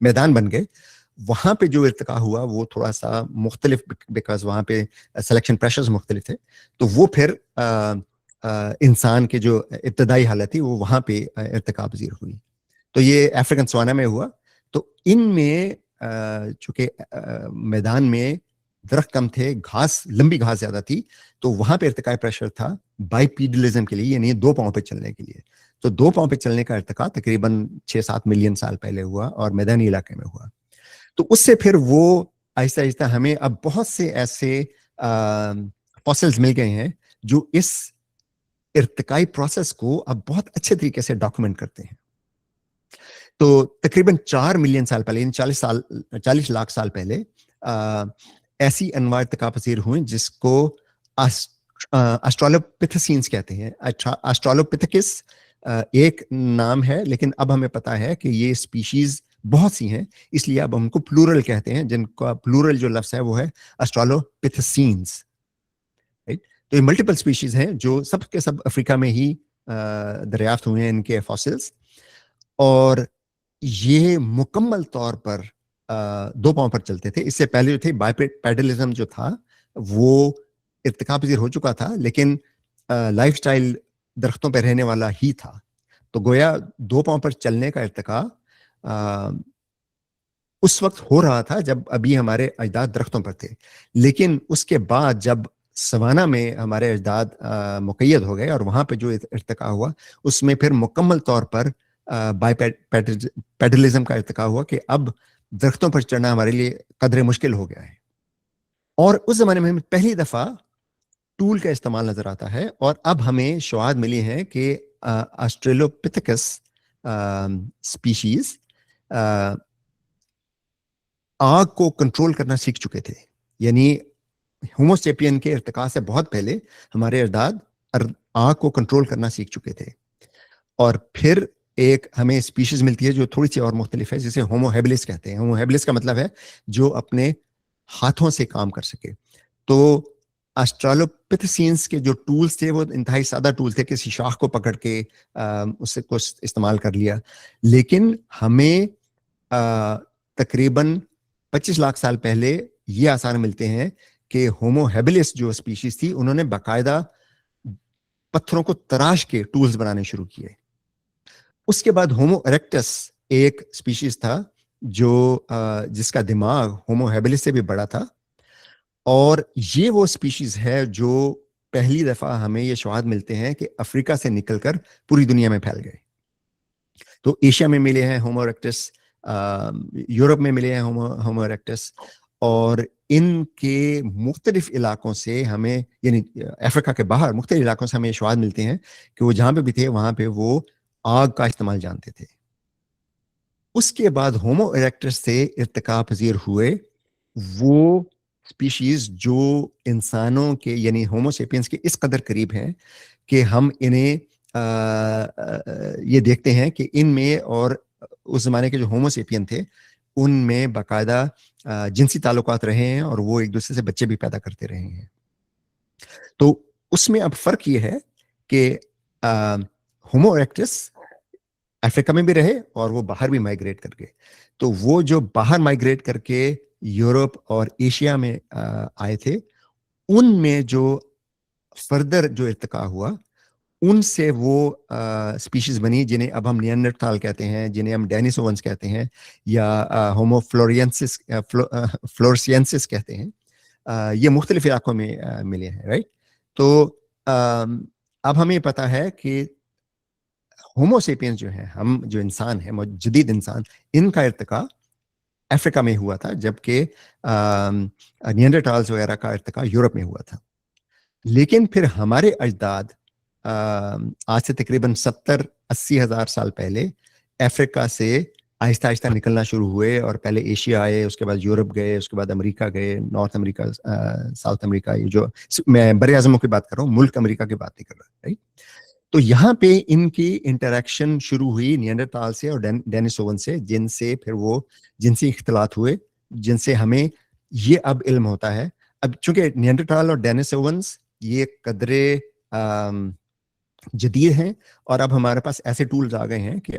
میدان بن گئے. وہاں پہ جو ارتقا ہوا وہ تھوڑا سا مختلف, بیکاز وہاں پہ سلیکشن پریشرز مختلف تھے, تو وہ پھر انسان کے جو ابتدائی حالت تھی وہ وہاں پہ ارتقا پذیر ہوئی. تو یہ افریقن سوانا میں ہوا. تو ان میں چونکہ میدان میں درخت کم تھے, گھاس, لمبی گھاس زیادہ تھی, تو وہاں پہ ارتقاء پریشر تھا بائیپیڈلزم کے لیے, یعنی 2 پاؤں پہ چلنے کے لیے. تو 2 پاؤں پہ چلنے کا ارتقاء تقریباً 6-7 ملین سال پہلے ہوا اور میدانی علاقے میں ہوا. تو اس سے پھر وہ آہستہ آہستہ ہمیں اب بہت سے ایسے فاسلز مل گئے ہیں جو اس ارتقائی پروسیس کو اب بہت اچھے طریقے سے ڈاکومنٹ کرتے ہیں. تو تقریباً 4 ملین سال پہلے, 40 لاکھ سال پہلے ایسی انواع ارتقاء پذیر ہوئیں جس کو آسٹرالوپیتھسینس کہتے ہیں. آسٹرالوپیتھکس ایک نام ہے, لیکن اب ہمیں پتا ہے کہ یہ اسپیشیز بہت سی ہیں, اس لیے اب ہم کو پلورل کہتے ہیں, جن کا پلورل جو لفظ ہے وہ ہے آسٹرالوپیتھسینس. تو یہ ملٹیپل اسپیشیز ہیں جو سب کے سب افریقہ میں ہی دریافت ہوئے ہیں ان کے فاسلز, اور یہ مکمل طور پر 2 پاؤں پر چلتے تھے. اس سے پہلے جو تھے بائیپیڈلزم جو تھا وہ ارتقاء پذیر ہو چکا تھا, لیکن لائف سٹائل درختوں پہ رہنے والا ہی تھا. تو گویا 2 پاؤں پر چلنے کا ارتقاء اس وقت ہو رہا تھا جب ابھی ہمارے اجداد درختوں پر تھے, لیکن اس کے بعد جب سوانا میں ہمارے اجداد مقید ہو گئے اور وہاں پہ جو ارتقاء ہوا اس میں پھر مکمل طور پر بائیپیڈلزم کا ارتقاء ہوا کہ اب درختوں پر چڑھنا ہمارے لیے قدرے مشکل ہو گیا ہے. اور اس زمانے میں ہمیں پہلی دفعہ ٹول کا استعمال نظر آتا ہے, اور اب ہمیں شواہد ملی ہیں کہ آسٹریلوپیتھکس اسپیشیز آگ کو کنٹرول کرنا سیکھ چکے تھے. یعنی ہوموسیپین کے ارتقاء سے بہت پہلے ہمارے اجداد آگ کو کنٹرول کرنا سیکھ چکے تھے. اور پھر ایک ہمیں اسپیشیز ملتی ہے جو تھوڑی سی اور مختلف ہے, جسے ہومو ہیبلس کہتے ہیں. ہومو ہیبلس کا مطلب ہے جو اپنے ہاتھوں سے کام کر سکے. تو آسٹرالوپیتھسینس کے جو ٹولز تھے وہ انتہائی سادہ ٹول تھے, کسی شاخ کو پکڑ کے اس سے کچھ استعمال کر لیا. لیکن ہمیں تقریباً 25 لاکھ سال پہلے یہ آثار ملتے ہیں کہ ہومو ہیبلس جو اسپیشیز تھی انہوں نے باقاعدہ پتھروں کو تراش کے ٹولز بنانے شروع کیے. اس کے بعد ہومو اریکٹس ایک اسپیشیز تھا جو جس کا دماغ ہومو ہیبلس سے بھی بڑا تھا, اور یہ وہ اسپیشیز ہے جو پہلی دفعہ ہمیں یہ شواہد ملتے ہیں کہ افریقہ سے نکل کر پوری دنیا میں پھیل گئے. تو ایشیا میں ملے ہیں ہومو اریکٹس, یورپ میں ملے ہیں ہومو اریکٹس, اور ان کے مختلف علاقوں سے ہمیں, یعنی افریقہ کے باہر مختلف علاقوں سے ہمیں شواہد ملتے ہیں کہ وہ جہاں پہ بھی تھے وہاں پہ وہ آگ کا استعمال جانتے تھے. اس کے بعد ہومو اریکٹس سے ارتقاء پذیر ہوئے وہ اسپیشیز جو انسانوں کے یعنی ہومو سیپینس کے اس قدر قریب ہیں کہ ہم انہیں یہ دیکھتے ہیں کہ ان میں اور اس زمانے کے جو ہومو سیپین تھے ان میں باقاعدہ جنسی تعلقات رہے ہیں اور وہ ایک دوسرے سے بچے بھی پیدا کرتے رہے ہیں. تو اس میں اب فرق یہ ہے کہ ہومو اریکٹس افریقہ میں بھی رہے اور وہ باہر بھی مائگریٹ کر گئے. تو وہ جو باہر مائگریٹ کر کے یورپ اور ایشیا میں آئے تھے, ان میں جو فردر جو ارتقاء ہوا ان سے وہ اسپیشیز بنی جنہیں اب ہم نیانڈرتھال کہتے ہیں, جنہیں ہم ڈینیسوونس کہتے ہیں, یا ہومو فلورسینسس کہتے ہیں. یہ مختلف علاقوں میں ملے ہیں, رائٹ. تو اب ہمیں پتا ہے کہ ہومو سیپینس جو ہیں, ہم جو انسان ہیں, جدید انسان, ان کا ارتقاء افریقہ میں ہوا تھا, جبکہ نیانڈرتھالز وغیرہ کا ارتقاء یورپ میں ہوا تھا. لیکن پھر ہمارے اجداد آج سے تقریباً 70-80 ہزار سال پہلے افریقہ سے آہستہ آہستہ نکلنا شروع ہوئے, اور پہلے ایشیا آئے, اس کے بعد یورپ گئے, اس کے بعد امریکہ گئے, نارتھ امریکہ, ساؤتھ امریکہ. یہ جو میں بر اعظموں کی بات کر رہا ہوں, ملک امریکہ کی بات نہیں کر رہا, رائٹ. تو یہاں پہ ان کی انٹریکشن شروع ہوئی نیانڈرتھال سے اور ڈینیسوون سے, جن سے پھر وہ جنسی اختلاط ہوئے, جن سے ہمیں یہ اب علم ہوتا ہے. اب چونکہ نیانڈرتھال اور ڈینیسوونس یہ قدرے جدید ہیں, اور اب ہمارے پاس ایسے ٹولز آ گئے ہیں کہ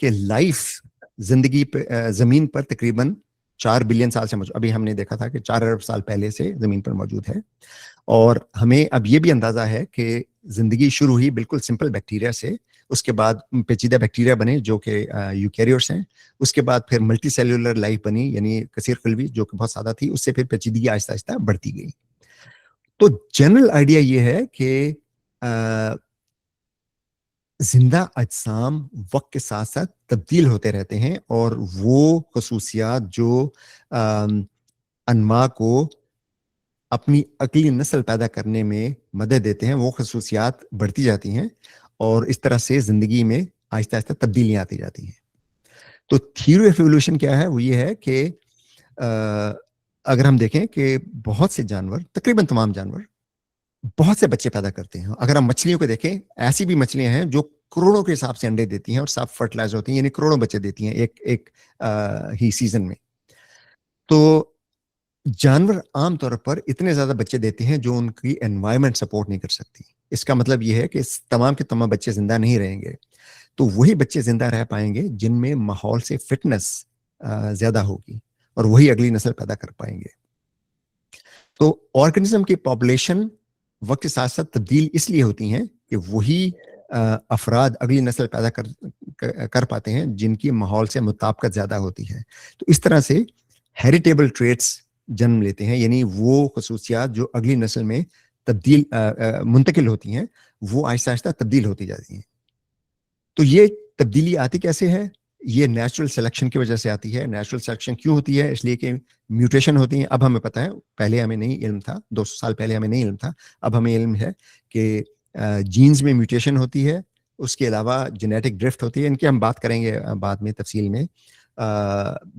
کہ لائف زندگی پہ زمین پر تقریباً 4 بلین سال سے موجود, ابھی ہم نے دیکھا تھا کہ 4 ارب سال پہلے سے زمین پر موجود ہے. اور ہمیں اب یہ بھی اندازہ ہے کہ زندگی شروع ہوئی بالکل سمپل بیکٹیریا سے, اس کے بعد پیچیدہ بیکٹیریا بنے جو کہ یوکیریوٹس ہیں, اس کے بعد پھر ملٹی سیلولر لائف بنی یعنی کثیر قلبی جو کہ بہت سادہ تھی, اس سے پھر پیچیدگی آہستہ آہستہ بڑھتی گئی. تو جنرل آئیڈیا یہ ہے کہ زندہ اجسام وقت کے ساتھ ساتھ تبدیل ہوتے رہتے ہیں, اور وہ خصوصیات جو انواع کو اپنی اگلی نسل پیدا کرنے میں مدد دیتے ہیں وہ خصوصیات بڑھتی جاتی ہیں, اور اس طرح سے زندگی میں آہستہ آہستہ تبدیلیاں آتی جاتی ہیں. تو تھیوری آف ایوولوشن کیا ہے, وہ یہ ہے کہ اگر ہم دیکھیں کہ بہت سے جانور, تقریباً تمام جانور بہت سے بچے پیدا کرتے ہیں. اگر ہم مچھلیوں کو دیکھیں, ایسی بھی مچھلیاں ہیں جو کروڑوں کے حساب سے انڈے دیتی ہیں اور سب فرٹیلائز ہوتی ہیں, یعنی کروڑوں بچے دیتی ہیں ایک ہی سیزن میں. تو جانور عام طور پر اتنے زیادہ بچے دیتے ہیں جو ان کی انوائرمنٹ سپورٹ نہیں کر سکتی. اس کا مطلب یہ ہے کہ تمام کے تمام بچے زندہ نہیں رہیں گے, تو وہی بچے زندہ رہ پائیں گے جن میں ماحول سے فٹنس زیادہ ہوگی, اور وہی اگلی نسل پیدا کر پائیں گے. تو آرگنزم کی پاپولیشن وقت کے ساتھ ساتھ تبدیل اس لیے ہوتی ہیں کہ وہی افراد اگلی نسل پیدا کر پاتے ہیں جن کی ماحول سے مطابقت زیادہ ہوتی ہے. تو اس طرح سے ہیریٹیبل ٹریٹس جنم لیتے ہیں, یعنی وہ خصوصیات جو اگلی نسل میں تبدیل منتقل ہوتی ہیں وہ آہستہ آہستہ تبدیل ہوتی جاتی ہیں. تو یہ تبدیلی آتی کیسے ہے؟ یہ نیچرل سلیکشن کی وجہ سے آتی ہے. نیچرل سلیکشن کیوں ہوتی ہے؟ اس لیے کہ میوٹیشن ہوتی ہیں. اب ہمیں پتہ ہے, پہلے ہمیں نہیں علم تھا, 200 سال پہلے ہمیں نہیں علم تھا, اب ہمیں علم ہے کہ جینز میں میوٹیشن ہوتی ہے. اس کے علاوہ جینیٹک ڈرفٹ ہوتی ہے, ان کی ہم بات کریں گے بعد میں تفصیل میں.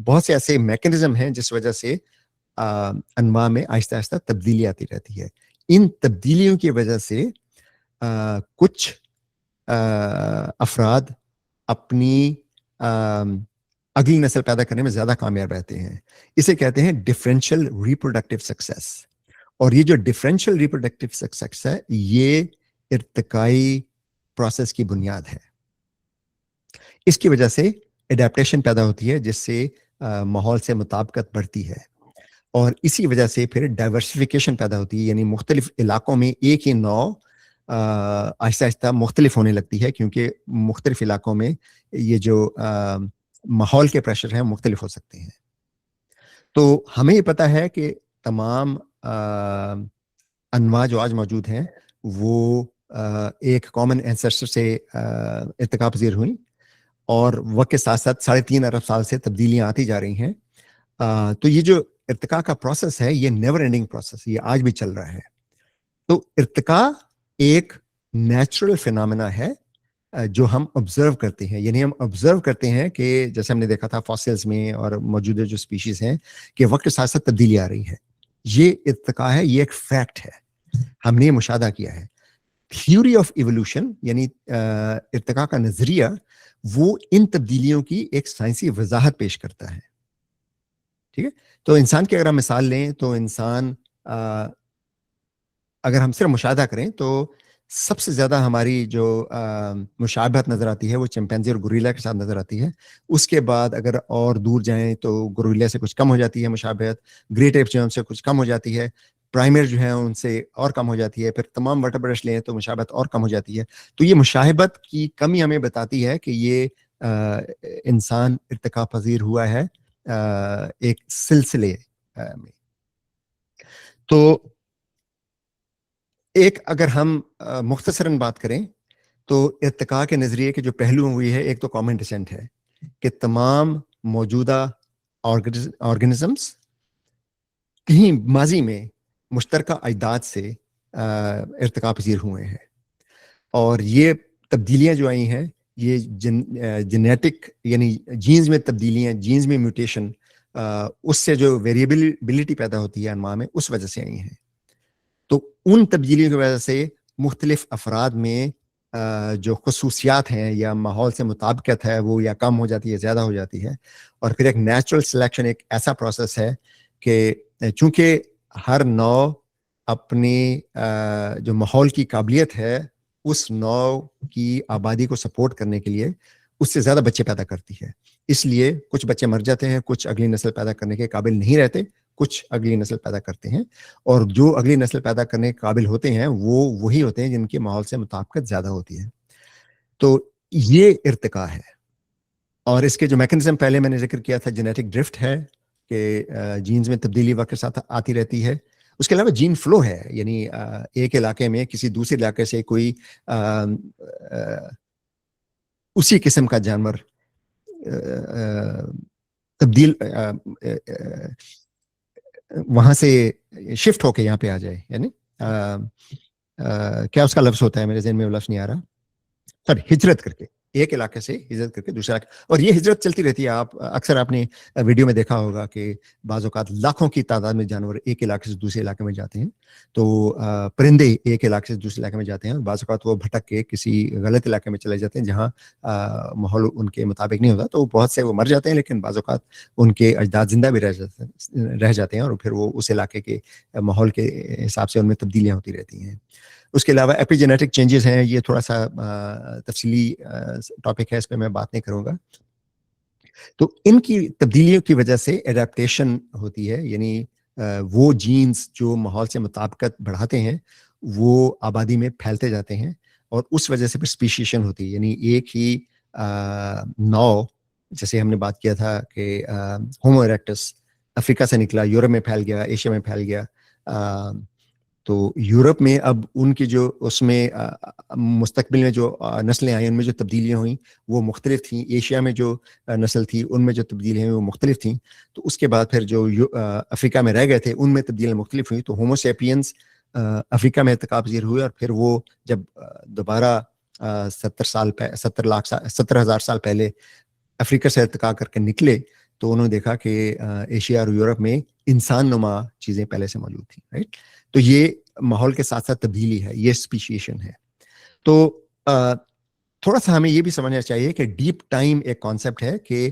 بہت سے ایسے میکینزم ہیں جس وجہ سے انواع میں آہستہ آہستہ تبدیلی آتی رہتی ہے. ان تبدیلیوں کی وجہ سے کچھ افراد اپنی اگلی نسل پیدا کرنے میں زیادہ کامیاب رہتے ہیں. اسے کہتے ہیں ڈفرینشیل ریپروڈکٹیو سکسیس. اور یہ جو ڈفرینشیل ریپروڈکٹیو سکسیس ہے یہ ارتقائی پروسیس کی بنیاد ہے. اس کی وجہ سے اڈیپٹیشن پیدا ہوتی ہے جس سے ماحول سے مطابقت بڑھتی ہے, اور اسی وجہ سے پھر ڈائیورسفیکیشن پیدا ہوتی ہے, یعنی مختلف علاقوں میں ایک ہی نوع آہستہ آہستہ مختلف ہونے لگتی ہے, کیونکہ مختلف علاقوں میں یہ جو ماحول کے پریشر ہیں مختلف ہو سکتے ہیں. تو ہمیں یہ پتہ ہے کہ تمام انواع جو آج موجود ہیں وہ ایک کامن اینسیسٹر سے ارتقا پذیر ہوئیں, اور وقت کے ساتھ ساتھ 3.5 ارب سال سے تبدیلیاں آتی جا رہی ہیں. تو یہ جو ارتقاء کا پروسیس ہے یہ نیور اینڈنگ پروسیس, یہ آج بھی چل رہا ہے. تو ارتقاء ایک نیچرل فینامنا ہے جو ہم آبزرو کرتے ہیں, یعنی ہم آبزرو کرتے ہیں کہ جیسے ہم نے دیکھا تھا فاسلز میں اور موجودہ جو سپیشیز ہیں کہ وقت کے ساتھ ساتھ تبدیلی آ رہی ہے. یہ ارتقاء ہے, یہ ایک فیکٹ ہے, ہم نے مشاہدہ کیا ہے. تھیوری آف ایوولوشن یعنی ارتقاء کا نظریہ وہ ان تبدیلیوں کی ایک سائنسی وضاحت پیش کرتا ہے. ٹھیک ہے, تو انسان کی اگر ہم مثال لیں تو انسان اگر ہم صرف مشاہدہ کریں تو سب سے زیادہ ہماری جو مشابہت نظر آتی ہے وہ چمپینزی اور گوریلا کے ساتھ نظر آتی ہے. اس کے بعد اگر اور دور جائیں تو گوریلا سے کچھ کم ہو جاتی ہے مشابہت, گریٹ ایپ جو ہے ان سے کچھ کم ہو جاتی ہے, پرائمیٹ جو ہیں ان سے اور کم ہو جاتی ہے, پھر تمام ورٹیبرٹس لیں تو مشابہت اور کم ہو جاتی ہے. تو یہ مشابہت کی کمی ہمیں بتاتی ہے کہ یہ انسان ارتقاء پذیر ہوا ہے ایک سلسلے میں. تو ایک اگر ہم مختصراً بات کریں تو ارتقاء کے نظریے کے جو پہلو ہوئی ہے, ایک تو کامن ڈسینٹ ہے کہ تمام موجودہ آرگنزمز کہیں ماضی میں مشترکہ اجداد سے ارتقاء پذیر ہوئے ہیں, اور یہ تبدیلیاں جو آئی ہیں یہ جینیٹک یعنی جینز میں تبدیلیاں, جینز میں میوٹیشن, اس سے جو ویریبلٹی پیدا ہوتی ہے انواع میں اس وجہ سے آئی ہیں. تو ان تبدیلیوں کی وجہ سے مختلف افراد میں جو خصوصیات ہیں یا ماحول سے مطابقت ہے وہ یا کم ہو جاتی ہے زیادہ ہو جاتی ہے. اور پھر ایک نیچرل سلیکشن ایک ایسا پروسیس ہے کہ چونکہ ہر نوع اپنی جو ماحول کی قابلیت ہے اس نوع کی آبادی کو سپورٹ کرنے کے لیے اس سے زیادہ بچے پیدا کرتی ہے. اس لیے کچھ بچے مر جاتے ہیں, کچھ اگلی نسل پیدا کرنے کے قابل نہیں رہتے, کچھ اگلی نسل پیدا کرتے ہیں, اور جو اگلی نسل پیدا کرنے کے قابل ہوتے ہیں وہ وہی ہوتے ہیں جن کی ماحول سے مطابقت زیادہ ہوتی ہے. تو یہ ارتقاء ہے. اور اس کے جو میکنزم پہلے میں نے ذکر کیا تھا, جینیٹک ڈرفٹ ہے کہ جینز میں تبدیلی وقت کے ساتھ آتی رہتی ہے. اس کے علاوہ جین فلو ہے, یعنی ایک علاقے میں کسی دوسرے علاقے سے کوئی اسی قسم کا جانور تبدیل وہاں سے شفٹ ہو کے یہاں پہ آ جائے, یعنی کیا اس کا لفظ ہوتا ہے, میرے ذہن میں وہ لفظ نہیں آ رہا, سر ہجرت کر کے ایک علاقے سے ہجرت کر کے دوسرا علاقے. اور یہ ہجرت چلتی رہتی ہے. آپ اکثر آپ نے ویڈیو میں دیکھا ہوگا کہ بعض اوقات لاکھوں کی تعداد میں جانور ایک علاقے سے دوسرے علاقے میں جاتے ہیں. تو پرندے ایک علاقے سے دوسرے علاقے میں جاتے ہیں, اور بعض اوقات وہ بھٹک کے کسی غلط علاقے میں چلے جاتے ہیں جہاں ماحول ان کے مطابق نہیں ہوتا. تو بہت سے وہ مر جاتے ہیں, لیکن بعض اوقات ان کے اجداد زندہ بھی رہ جاتے ہیں, اور پھر وہ اس علاقے کے ماحول کے حساب سے ان میں تبدیلیاں ہوتی رہتی ہیں. اس کے علاوہ ایپی جینیٹک چینجز ہیں, یہ تھوڑا سا تفصیلی ٹاپک ہے, اس پہ میں بات نہیں کروں گا. تو ان کی تبدیلیوں کی وجہ سے ایڈیپٹیشن ہوتی ہے, یعنی وہ جینز جو ماحول سے مطابقت بڑھاتے ہیں وہ آبادی میں پھیلتے جاتے ہیں, اور اس وجہ سے پھر اسپیشیشن ہوتی ہے. یعنی ایک ہی نو, جیسے ہم نے بات کیا تھا کہ ہومو ایریکٹس افریقہ سے نکلا, یورپ میں پھیل گیا, ایشیا میں پھیل گیا. تو یورپ میں اب ان کی جو اس میں مستقبل میں جو نسلیں آئیں ان میں جو تبدیلیاں ہوئیں وہ مختلف تھیں. ایشیا میں جو نسل تھی ان میں جو تبدیلیاں ہوئیں وہ مختلف تھیں. تو اس کے بعد پھر جو افریقہ میں رہ گئے تھے ان میں تبدیلیاں مختلف ہوئیں. تو ہومو سیپینس افریقہ میں ارتقا پذیر ہوئے, اور پھر وہ جب دوبارہ 70,000 سال پہلے افریقہ سے ارتقا کر کے نکلے تو انہوں نے دیکھا کہ ایشیا اور یورپ میں انسان نما چیزیں پہلے سے موجود تھیں, رائٹ. تو یہ ماحول کے ساتھ ساتھ تبدیلی ہے, یہ اسپیشیشن ہے. تو تھوڑا سا ہمیں یہ بھی سمجھنا چاہیے کہ ڈیپ ٹائم ایک کانسیپٹ ہے کہ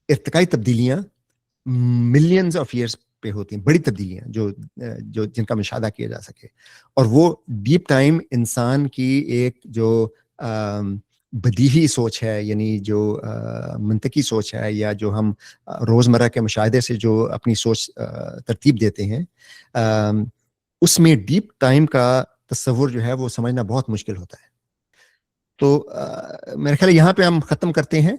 ارتقائی تبدیلیاں ملینز آف ایئرس پہ ہوتی ہیں, بڑی تبدیلیاں جو جن کا مشاہدہ کیا جا سکے. اور وہ ڈیپ ٹائم انسان کی ایک جو بدیہی سوچ ہے, یعنی جو منطقی سوچ ہے, یا جو ہم روزمرہ کے مشاہدے سے جو اپنی سوچ ترتیب دیتے ہیں, اس میں ڈیپ ٹائم کا تصور جو ہے وہ سمجھنا بہت مشکل ہوتا ہے. تو میرے خیال یہاں پہ ہم ختم کرتے ہیں.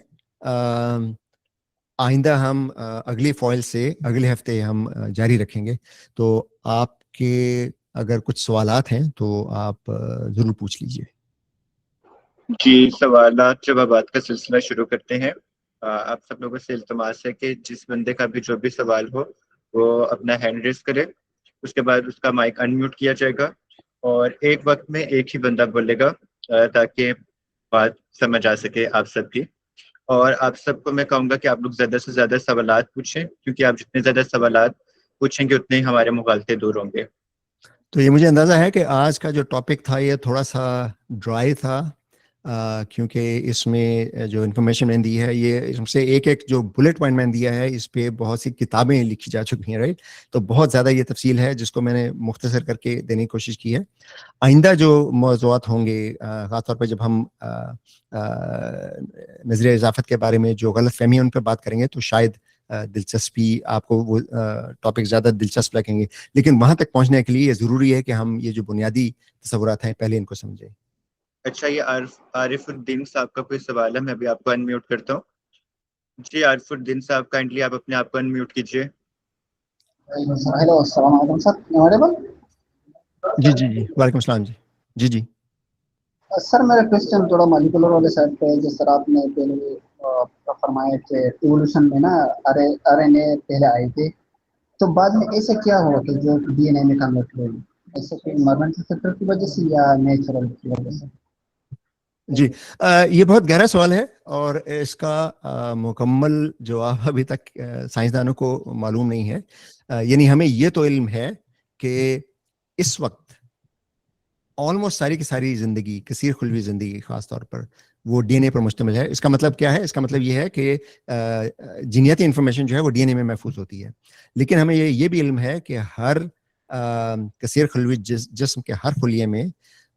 آئندہ ہم اگلی فائل سے اگلے ہفتے ہم جاری رکھیں گے. تو آپ کے اگر کچھ سوالات ہیں تو آپ ضرور پوچھ لیجئے. جی, سوالات جوابات کا سلسلہ شروع کرتے ہیں. آپ سب لوگوں سے التماس ہے کہ جس بندے کا بھی جو بھی سوال ہو وہ اپنا ہینڈ ریز کرے. اس کے بعد اس کا مائک ان میوٹ کیا جائے گا, اور ایک وقت میں ایک ہی بندہ بولے گا تاکہ بات سمجھ آ سکے آپ سب کی. اور آپ سب کو میں کہوں گا کہ آپ لوگ زیادہ سے زیادہ سوالات پوچھیں, کیونکہ آپ جتنے زیادہ سوالات پوچھیں گے اتنے ہی ہمارے مغالطے دور ہوں گے. تو یہ مجھے اندازہ ہے کہ آج کا جو ٹاپک تھا یہ تھوڑا سا ڈرائی تھا, کیونکہ اس میں جو انفارمیشن میں نے دی ہے یہ اس سے ایک جو بلٹ پوائنٹ میں نے دیا ہے اس پہ بہت سی کتابیں لکھی جا چکی ہیں, رائٹ. تو بہت زیادہ یہ تفصیل ہے جس کو میں نے مختصر کر کے دینے کی کوشش کی ہے. آئندہ جو موضوعات ہوں گے, خاص طور پہ جب ہم نظریہ اضافت کے بارے میں جو غلط فہمی ان پہ بات کریں گے تو شاید دلچسپی آپ کو وہ ٹاپک زیادہ دلچسپ لگیں گے. لیکن وہاں تک پہنچنے کے لیے یہ ضروری ہے کہ ہم یہ جو بنیادی تصورات ہیں پہلے ان کو سمجھیں. اچھا, یہ عارف الدین صاحب کا کوئی سوال ہے, میں ابھی آپ کو ان میوٹ کرتا ہوں. جی عارف الدین صاحب, کائنڈلی آپ اپنے آپ کو ان میوٹ کیجیے. ہیلو, السلام علیکم سر. جی جی جی, وعلیکم السلام. جی جی جی سر, میرا کوشچن تھوڑا مالیکولر والے سائڈ پہ ہے. جس طرح آپ نے پہلے فرمایا کہ ایوولوشن میں نا آر این اے پہلے آئے تھے, تو بعد میں ایسے کیا ہوا کہ جو ڈی این اے میں کنورٹ ہوئے, ایسے کوئی انوائرمنٹل فیکٹر کی وجہ سے یا نیچرل کی وجہ سے؟ جی, یہ بہت گہرا سوال ہے اور اس کا مکمل جواب ابھی تک سائنسدانوں کو معلوم نہیں ہے. یعنی ہمیں یہ تو علم ہے کہ اس وقت آلموسٹ ساری کی ساری زندگی, کثیر خلوی زندگی خاص طور پر, وہ ڈی این اے پر مشتمل ہے. اس کا مطلب کیا ہے؟ اس کا مطلب یہ ہے کہ جینیاتی انفارمیشن جو ہے وہ ڈی این اے میں محفوظ ہوتی ہے. لیکن ہمیں یہ بھی علم ہے کہ ہر کثیر خلوی جسم کے ہر خلیے میں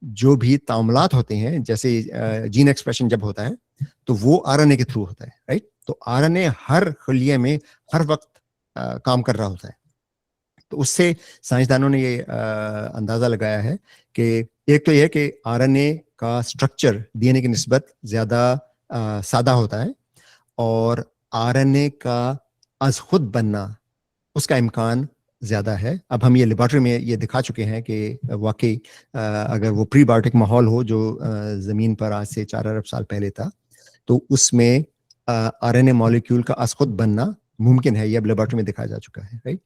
جو بھی تعاملات ہوتے ہیں, جیسے جین ایکسپریشن جب ہوتا ہے تو وہ آر این اے کے تھرو ہوتا ہے, رائٹ. تو آر این اے ہر خلیے میں ہر وقت کام کر رہا ہوتا ہے. تو اس سے سائنسدانوں نے یہ اندازہ لگایا ہے کہ ایک تو یہ کہ آر این اے کا اسٹرکچر ڈی این اے کی نسبت زیادہ سادہ ہوتا ہے, اور آر این اے کا از خود بننا اس کا امکان زیادہ ہے. اب ہم یہ لیبارٹری میں یہ دکھا چکے ہیں کہ واقعی اگر وہ پری بایوٹک ماحول ہو جو زمین پر آج سے 4 ارب سال پہلے تھا, تو اس میں آر این اے مالیکیول کا از خود بننا ممکن ہے. یہ اب لیبارٹری میں دکھایا جا چکا ہے, رائٹ.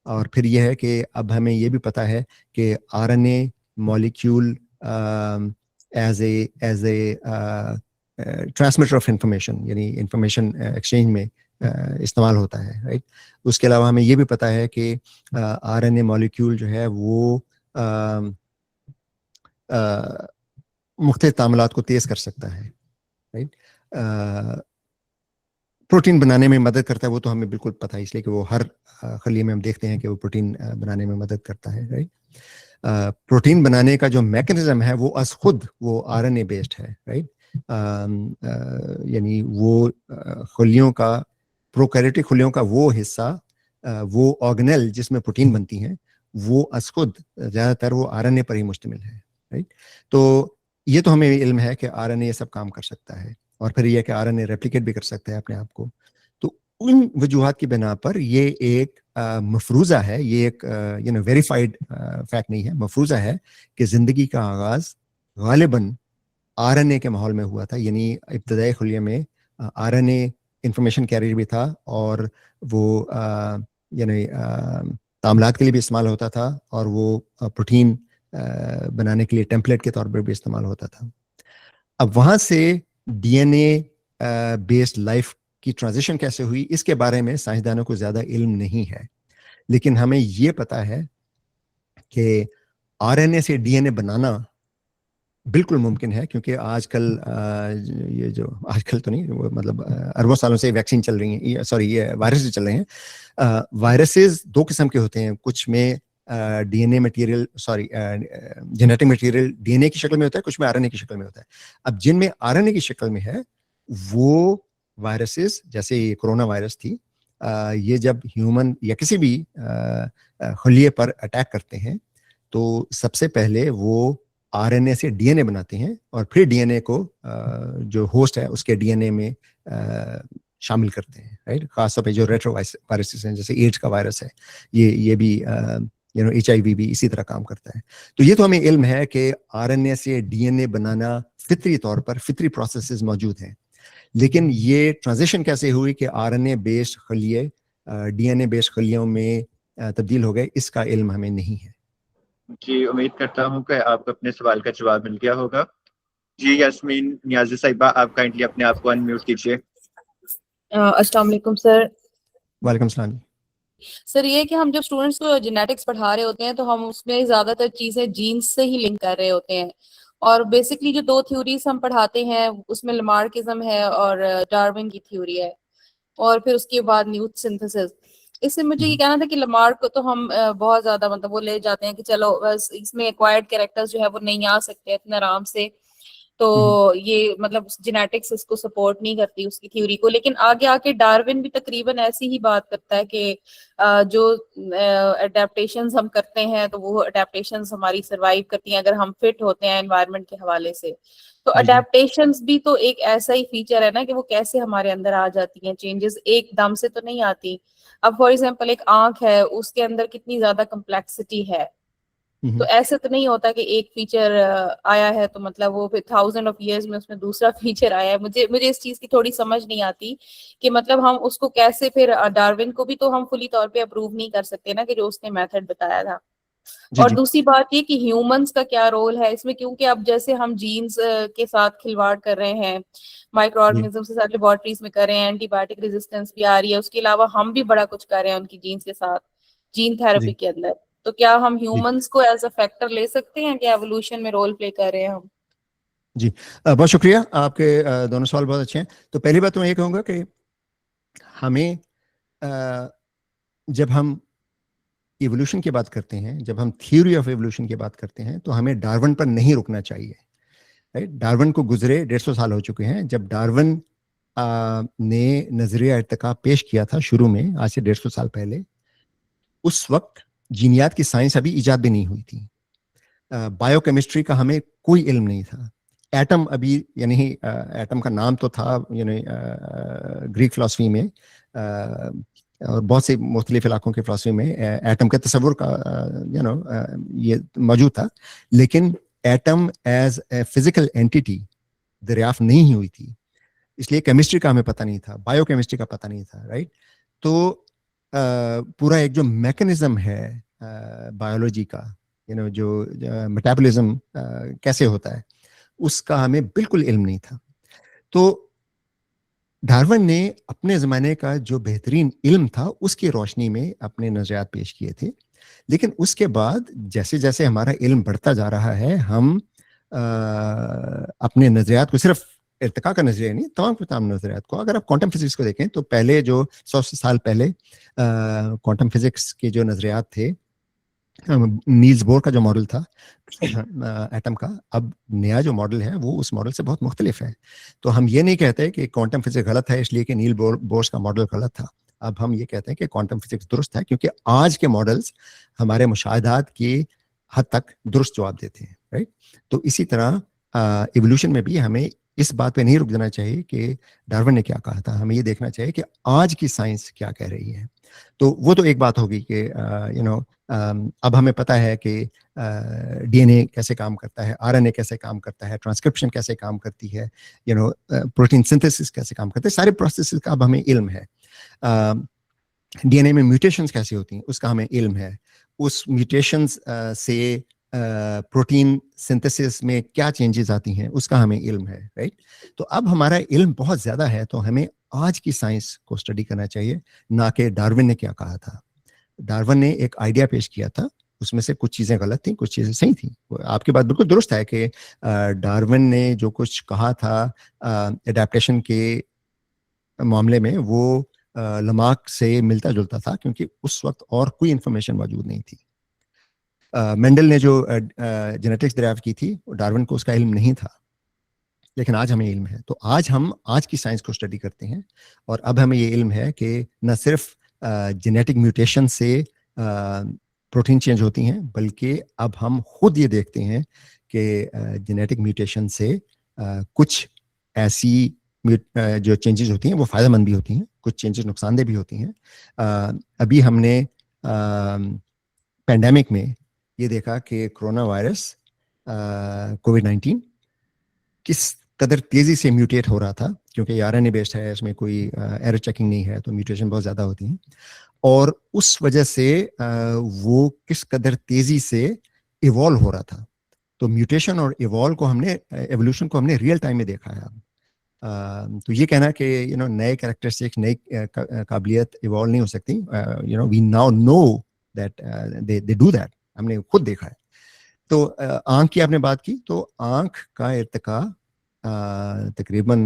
اور پھر یہ ہے کہ اب ہمیں یہ بھی پتا ہے کہ R N A molecule as a transmitter of information, یعنی انفارمیشن ایکسچینج میں استعمال ہوتا ہے, رائٹ. اس کے علاوہ ہمیں یہ بھی پتا ہے کہ آر این اے مالیکیول جو ہے وہ مختلف تعاملات کو تیز کر سکتا ہے, رائٹ. پروٹین بنانے میں مدد کرتا ہے, وہ تو ہمیں بالکل پتہ ہے, اس لیے کہ وہ ہر خلیے میں ہم دیکھتے ہیں کہ وہ پروٹین بنانے میں مدد کرتا ہے, رائٹ. پروٹین بنانے کا جو میکانزم ہے وہ از خود وہ آر این اے بیسڈ ہے, رائٹ. یعنی وہ خلیوں کا پروکیریوٹک خلیوں کا وہ حصہ, وہ آرگنیل جس میں پروٹین بنتی ہیں, وہ از خود زیادہ تر وہ آر این اے پر ہی مشتمل ہے, رائٹ. تو یہ تو ہمیں علم ہے کہ آر این اے یہ سب کام کر سکتا ہے, اور پھر یہ کہ آر این اے ریپلیکیٹ بھی کر سکتا ہے اپنے آپ کو. تو ان وجوہات کی بنا پر یہ ایک مفروضہ ہے, یہ ایک ویریفائڈ فیکٹ نہیں ہے, مفروضہ ہے کہ زندگی کا آغاز غالباً آر این اے کے ماحول میں ہوا تھا. یعنی ابتدائی خلیے میں R N A information carrier بھی تھا, اور وہ تعاملات کے لیے بھی استعمال ہوتا تھا, اور وہ پروٹین بنانے کے لیے ٹیمپلیٹ کے طور پر بھی استعمال ہوتا تھا. اب وہاں سے D N A based life کی ٹرانزیشن کیسے ہوئی, اس کے بارے میں سائنسدانوں کو زیادہ علم نہیں ہے, لیکن ہمیں یہ پتا ہے کہ آر این اے سے ڈی این اے بنانا بالکل ممکن ہے, کیونکہ آج کل یہ جو آج کل تو نہیں, مطلب اربوں سالوں سے ویکسین چل رہی ہیں, یہ وائرس چل رہے ہیں. وائرسز 2 قسم کے ہوتے ہیں, کچھ میں D N A material genetic material D N A کی شکل میں ہوتا ہے, کچھ میں آر این اے کی شکل میں ہوتا ہے. اب جن میں آر این اے کی شکل میں ہے وہ وائرسز, جیسے یہ کرونا وائرس تھی, یہ جب ہیومن یا کسی بھی خلیے پر اٹیک کرتے ہیں تو سب سے پہلے وہ آر این اے سے ڈی این اے بناتے ہیں, اور پھر ڈی این اے کو جو ہوسٹ ہے اس کے ڈی این اے میں شامل کرتے ہیں, رائٹ. خاص طور پہ جو ریٹرو وائرسز ہیں, جیسے ایڈز کا وائرس ہے, یہ بھی ایچ آئی وی بھی اسی طرح کام کرتا ہے. تو یہ تو ہمیں علم ہے کہ آر این اے سے ڈی این اے بنانا فطری طور پر فطری پروسیسز موجود ہیں, لیکن یہ ٹرانزیشن کیسے ہوئی کہ آر این اے بیسڈ خلیے ڈی این اے بیسڈ خلیوں میں تبدیل ہو گئے, اس کا علم ہمیں نہیں ہے. جی, امید کرتا ہوں کہ آپ کو اپنے سوال کا جواب مل گیا ہوگا. جی یاسمین نیازی صاحبہ, آپ کائنڈلی اپنے آپ کو انمیوٹ کیجیے. السلام علیکم سر. وعلیکم السلام. سر یہ کہ ہم جب اسٹوڈنٹس کو جینیٹکس پڑھا رہے ہوتے ہیں تو ہم اس میں زیادہ تر چیزیں جینس سے ہی لنک کر رہے ہوتے ہیں, اور بیسکلی جو 2 تھیوریز ہم پڑھاتے ہیں اس میں لمارکزم ہے اور ڈارون کی تھیوری ہے, اور پھر اس کے بعد نیوٹن سنتھسس. اس سے مجھے یہ کہنا تھا کہ لمارک کو تو ہم بہت زیادہ مطلب وہ لے جاتے ہیں کہ چلو بس اس میں ایکوائرڈ کیریکٹرز جو ہے وہ نہیں آ سکتے اتنے آرام سے, تو یہ مطلب جینیٹکس اس کو سپورٹ نہیں کرتی اس کی تھیوری کو. لیکن آگے آ کے ڈارون بھی تقریباً ایسی ہی بات کرتا ہے کہ جو اڈیپٹیشنز ہم کرتے ہیں تو وہ اڈیپٹیشنز ہماری سروائیو کرتی ہیں اگر ہم فٹ ہوتے ہیں انوائرمنٹ کے حوالے سے. تو اڈیپٹیشنز بھی تو ایک ایسا ہی فیچر ہے نا کہ وہ کیسے ہمارے اندر آ جاتی ہیں, چینجز ایک دم سے تو نہیں آتی. اب فار ایگزامپل ایک آنکھ ہے, اس کے اندر کتنی زیادہ کمپلیکسٹی ہے, تو ایسے تو نہیں ہوتا کہ ایک فیچر آیا ہے تو مطلب وہ پھر 1000 of years میں اس میں دوسرا فیچر آیا ہے. مجھے اس چیز کی تھوڑی سمجھ نہیں آتی کہ مطلب ہم اس کو کیسے, پھر ڈارون کو بھی تو ہم فلی طور پہ اپروو نہیں کر سکتے نا کہ جو اس نے میتھڈ بتایا تھا. اور دوسری بات یہ کہ ہیومنس کا کیا رول ہے اس میں, کیونکہ اب جیسے ہم جینز کے ساتھ کھلواڑ کر رہے ہیں, مائکرو آرگنزم کے ساتھ لیبارٹریز میں کر رہے ہیں, اینٹی بایوٹک ریزسٹنس بھی آ رہی ہے, اس کے علاوہ ہم بھی بڑا کچھ کر رہے ہیں ان کی جینز کے ساتھ جین تھراپی کے اندر. تو کیا ہم ہیومنس کو ایز اے فیکٹر لے سکتے ہیں کہ ایوولوشن میں رول پلے کر رہے ہیں ہم؟ جی بہت شکریہ, آپ کے دونوں سوال بہت اچھے ہیں. تو پہلی بات میں یہ کہوں گا کہ ہمیں جب ہم ایوولوشن کی بات کرتے ہیں, جب ہم تھیوری آف ایوولوشن کی بات کرتے ہیں, تو ہمیں ڈارون پر نہیں رکنا چاہیے. ڈارون کو گزرے 150 سال ہو چکے ہیں. جب ڈارون نے نظریہ ارتقاء پیش کیا تھا شروع میں, آج سے 150 سال پہلے, اس وقت جینیات کی سائنس ابھی ایجاد بھی نہیں ہوئی تھی. بایو کیمسٹری کا ہمیں کوئی علم نہیں تھا. ایٹم ابھی, یعنی ایٹم کا نام تو تھا یعنی گریک فلسفی میں اور بہت سے مختلف علاقوں کے فلسفی میں ایٹم کے تصور کا یہ موجود تھا, لیکن atom as a physical entity دریافت نہیں ہوئی تھی. اس لیے کیمسٹری کا ہمیں پتہ نہیں تھا, بایو کیمسٹری کا پتہ نہیں تھا, رائٹ. تو پورا ایک جو میکنزم ہے بایولوجی کا, جو میٹابولزم کیسے ہوتا ہے, اس کا ہمیں بالکل علم نہیں تھا. تو ڈارون نے اپنے زمانے کا جو بہترین علم تھا اس کی روشنی میں اپنے نظریات پیش کیے تھے. لیکن اس کے بعد جیسے جیسے ہمارا علم بڑھتا جا رہا ہے, ہم اپنے نظریات کو, صرف ارتقاء کا نظریہ نہیں, تمام نظریات کو, اگر آپ کوانٹم فزکس کو دیکھیں تو پہلے جو 100 سال پہلے کوانٹم فزکس کے جو نظریات تھے, نیلز بور کا جو ماڈل تھا ایٹم کا, اب نیا جو ماڈل ہے وہ اس ماڈل سے بہت مختلف ہے. تو ہم یہ نہیں کہتے کہ کوانٹم فزکس غلط ہے اس لیے کہ نیل بورس کا ماڈل غلط تھا. اب ہم یہ کہتے ہیں کہ کوانٹم فزکس درست ہے کیونکہ آج کے ماڈلز ہمارے مشاہدات کی حد تک درست جواب دیتے ہیں, رائٹ. تو اسی طرح ایوولوشن میں بھی ہمیں اس بات پہ نہیں رک جانا چاہیے کہ ڈارون نے کیا کہا تھا. ہمیں یہ دیکھنا چاہیے کہ آج کی سائنس کیا کہہ رہی ہے. تو وہ تو ایک بات ہوگی کہ اب ہمیں پتہ ہے کہ ڈی این اے کیسے کام کرتا ہے, آر این اے کیسے کام کرتا ہے, ٹرانسکرپشن کیسے کام کرتی ہے, پروٹین سنتھسس کیسے کام کرتے ہیں, سارے پروسیسز کا اب ہمیں علم ہے. ڈی این اے میں میوٹیشنز کیسے ہوتی ہیں اس کا ہمیں علم ہے. اس میوٹیشنز سے پروٹین سنتھسس میں کیا چینجز آتی ہیں اس کا ہمیں علم ہے, رائٹ. تو اب ہمارا علم بہت زیادہ ہے, تو ہمیں آج کی سائنس کو اسٹڈی کرنا چاہیے, نہ کہ ڈارون نے کیا کہا تھا. ڈارون نے ایک آئیڈیا پیش کیا تھا, اس میں سے کچھ چیزیں غلط تھیں, کچھ چیزیں صحیح تھیں. آپ کی بات بالکل درست ہے کہ ڈارون نے جو کچھ کہا تھا اڈیپٹیشن کے معاملے میں, وہ لمارک سے ملتا جلتا تھا کیونکہ اس وقت اور کوئی انفارمیشن موجود نہیں تھی. مینڈل نے جو جینیٹکس دریافت کی تھی, ڈارون کو اس کا علم نہیں تھا, لیکن آج ہمیں علم ہے. تو آج ہم آج کی سائنس کو اسٹڈی کرتے ہیں, اور اب ہمیں یہ علم ہے کہ نہ صرف جینیٹک میوٹیشن سے پروٹین چینج ہوتی ہیں, بلکہ اب ہم خود یہ دیکھتے ہیں کہ جینیٹک میوٹیشن سے کچھ ایسی جو چینجز ہوتی ہیں وہ فائدہ مند بھی ہوتی ہیں, کچھ چینجز نقصان دہ بھی ہوتی ہیں. ابھی ہم نے پینڈیمک میں یہ دیکھا کہ کرونا وائرس کووڈ-19 کس قدر تیزی سے میوٹیٹ ہو رہا تھا, کیونکہ یہ آر این اے بیسڈ ہے, اس میں کوئی ایرر چیکنگ نہیں ہے, تو میوٹیشن بہت زیادہ ہوتی ہیں. اور اس وجہ سے وہ کس قدر تیزی سے ایوالو ہو رہا تھا. تو میوٹیشن اور ایوولوشن کو ہم نے ریئل ٹائم میں دیکھا ہے. تو یہ کہنا کہ نئے کریکٹرسٹکس, نئی قابلیت ایوالو نہیں ہو سکتی, we now know that they do that, ہم نے خود دیکھا ہے. تو آنکھ کی آپ نے بات کی, تو آنکھ کا ارتقاء تقریباً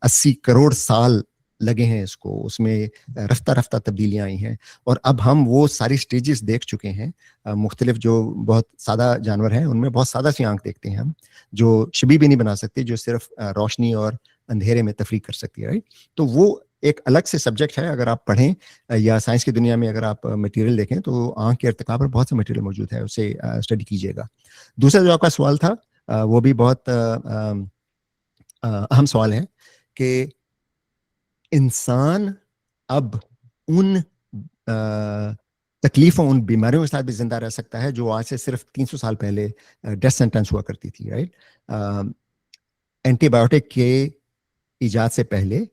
80 کروڑ سال لگے ہیں اس کو, اس میں رفتہ رفتہ تبدیلیاں آئی ہیں, اور اب ہم وہ ساری سٹیجز دیکھ چکے ہیں. مختلف جو بہت سادہ جانور ہیں ان میں بہت سادہ سی آنکھ دیکھتے ہیں ہم, جو شبیہ بھی نہیں بنا سکتے, جو صرف روشنی اور اندھیرے میں تفریق کر سکتی ہے, رائٹ. تو وہ ایک الگ سے سبجیکٹ ہے, اگر آپ پڑھیں یا سائنس کی دنیا میں اگر آپ مٹیریل دیکھیں تو آنکھ کے ارتقاء پر بہت سے مٹیریل موجود ہے, اسے اسٹڈی کیجیے گا. دوسرا جو آپ کا سوال تھا وہ بھی بہت اہم سوال ہے کہ انسان اب ان تکلیفوں, ان بیماریوں کے ساتھ بھی زندہ رہ سکتا ہے جو آج سے صرف 300 سال پہلے ڈیتھ سینٹینس ہوا کرتی تھی, رائٹ. اینٹی بایوٹک کے ایجاد سے پہلے,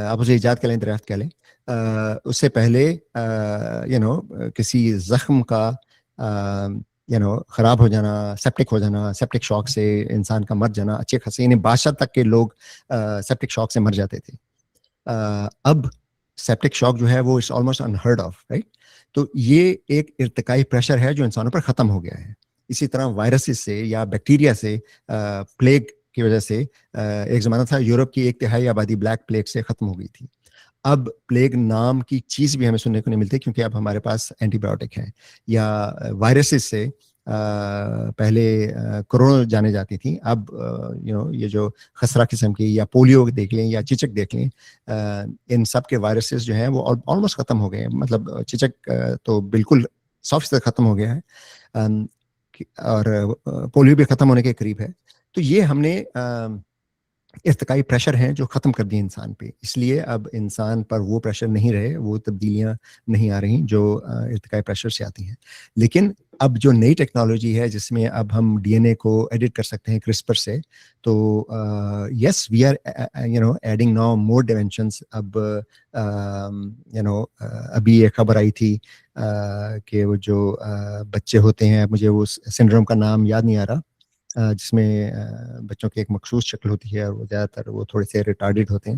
آپ اسے ایجاد کر لیں, دریافت کر لیں, اس سے پہلے کسی زخم کا خراب ہو جانا, سیپٹک ہو جانا, سیپٹک شاک سے انسان کا مر جانا, اچھے خاصے بادشاہ تک کے لوگ سیپٹک شاک سے مر جاتے تھے. اب سیپٹک شاک جو ہے وہ it's almost unheard of, right. تو یہ ایک ارتقائی پریشر ہے جو انسانوں پر ختم ہو گیا ہے. اسی طرح وائرسز سے یا بیکٹیریا سے, پلیگ کی وجہ سے ایک زمانہ تھا یورپ کی 1/3 آبادی بلیک پلیگ سے ختم ہو گئی تھی. اب پلیگ نام کی چیز بھی ہمیں سننے کو نہیں ملتی کیونکہ اب ہمارے پاس اینٹی بایوٹک ہیں. یا وائرسز سے پہلے کروڑوں جانے جاتی تھیں, اب یہ جو خسرہ قسم کی یا پولیو دیکھ لیں یا چچک دیکھ لیں, ان سب کے وائرسز جو ہیں وہ آلموسٹ ختم ہو گئے ہیں. مطلب چچک تو بالکل 100% ختم ہو گیا ہے اور پولیو بھی ختم ہونے کے قریب ہے. تو یہ ہم نے ارتقائی پریشر ہیں جو ختم کر دیے انسان پہ, اس لیے اب انسان پر وہ پریشر نہیں رہے, وہ تبدیلیاں نہیں آ رہی جو ارتقائی پریشر سے آتی ہیں. لیکن اب جو نئی ٹیکنالوجی ہے جس میں اب ہم ڈی این اے کو ایڈٹ کر سکتے ہیں کرسپر سے, تو yes we are adding now more dimensions. اب ابھی ایک خبر آئی تھی کہ وہ جو بچے ہوتے ہیں, مجھے وہ سنڈروم کا نام یاد نہیں آ رہا, جس میں بچوں کی ایک مخصوص شکل ہوتی ہے اور وہ زیادہ تر وہ تھوڑے سے ریٹارڈڈ ہوتے ہیں.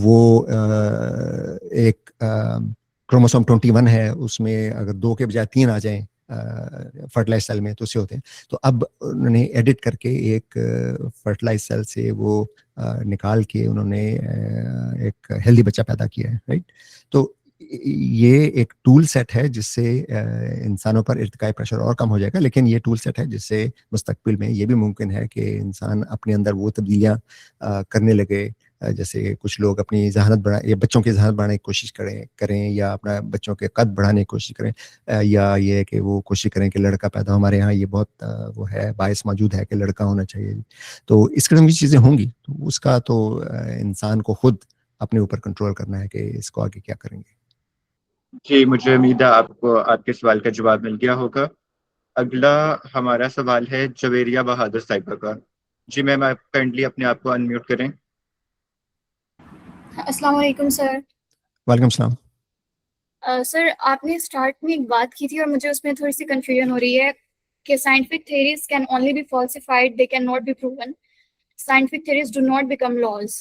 وہ ایک کروموسوم 21 ہے, اس میں اگر 2 کے بجائے 3 آ جائیں فرٹیلائز سیل میں تو اسے ہوتے ہیں. تو اب انہوں نے ایڈٹ کر کے ایک فرٹیلائز سیل سے وہ نکال کے انہوں نے ایک ہیلدی بچہ پیدا کیا ہے, رائٹ. تو یہ ایک ٹول سیٹ ہے جس سے انسانوں پر ارتقائی پریشر اور کم ہو جائے گا. لیکن یہ ٹول سیٹ ہے جس سے مستقبل میں یہ بھی ممکن ہے کہ انسان اپنے اندر وہ تبدیلیاں کرنے لگے, جیسے کچھ لوگ اپنی ذہانت بڑھائیں یا بچوں کی ذہانت بڑھانے کی کوشش کریں یا اپنا بچوں کے قد بڑھانے کی کوشش کریں, یا یہ کہ وہ کوشش کریں کہ لڑکا پیدا. ہمارے یہاں یہ بہت وہ ہے, باعث موجود ہے کہ لڑکا ہونا چاہیے. تو اس قسم کی چیزیں ہوں گی, تو اس کا تو انسان کو خود اپنے اوپر کنٹرول کرنا ہے کہ اس کو آگے کیا کریں گے. جی, مجھے امید ہے آپ کو آپ کے سوال کا جواب مل گیا ہوگا. اگلا ہمارا سوال ہے جویریہ بہادر صاحبہ کا. جی میم, آپ کائنڈلی اپنے آپ کو انمیوٹ کریں. السلام علیکم سر. وعلیکم السلام. سر آپ نے اسٹارٹ میں ایک بات کی تھی اور مجھے اس میں تھوڑی سی کنفیوژن ہو رہی ہے کہ scientific theories can only be falsified, they can not be proven. Scientific theories do not become laws.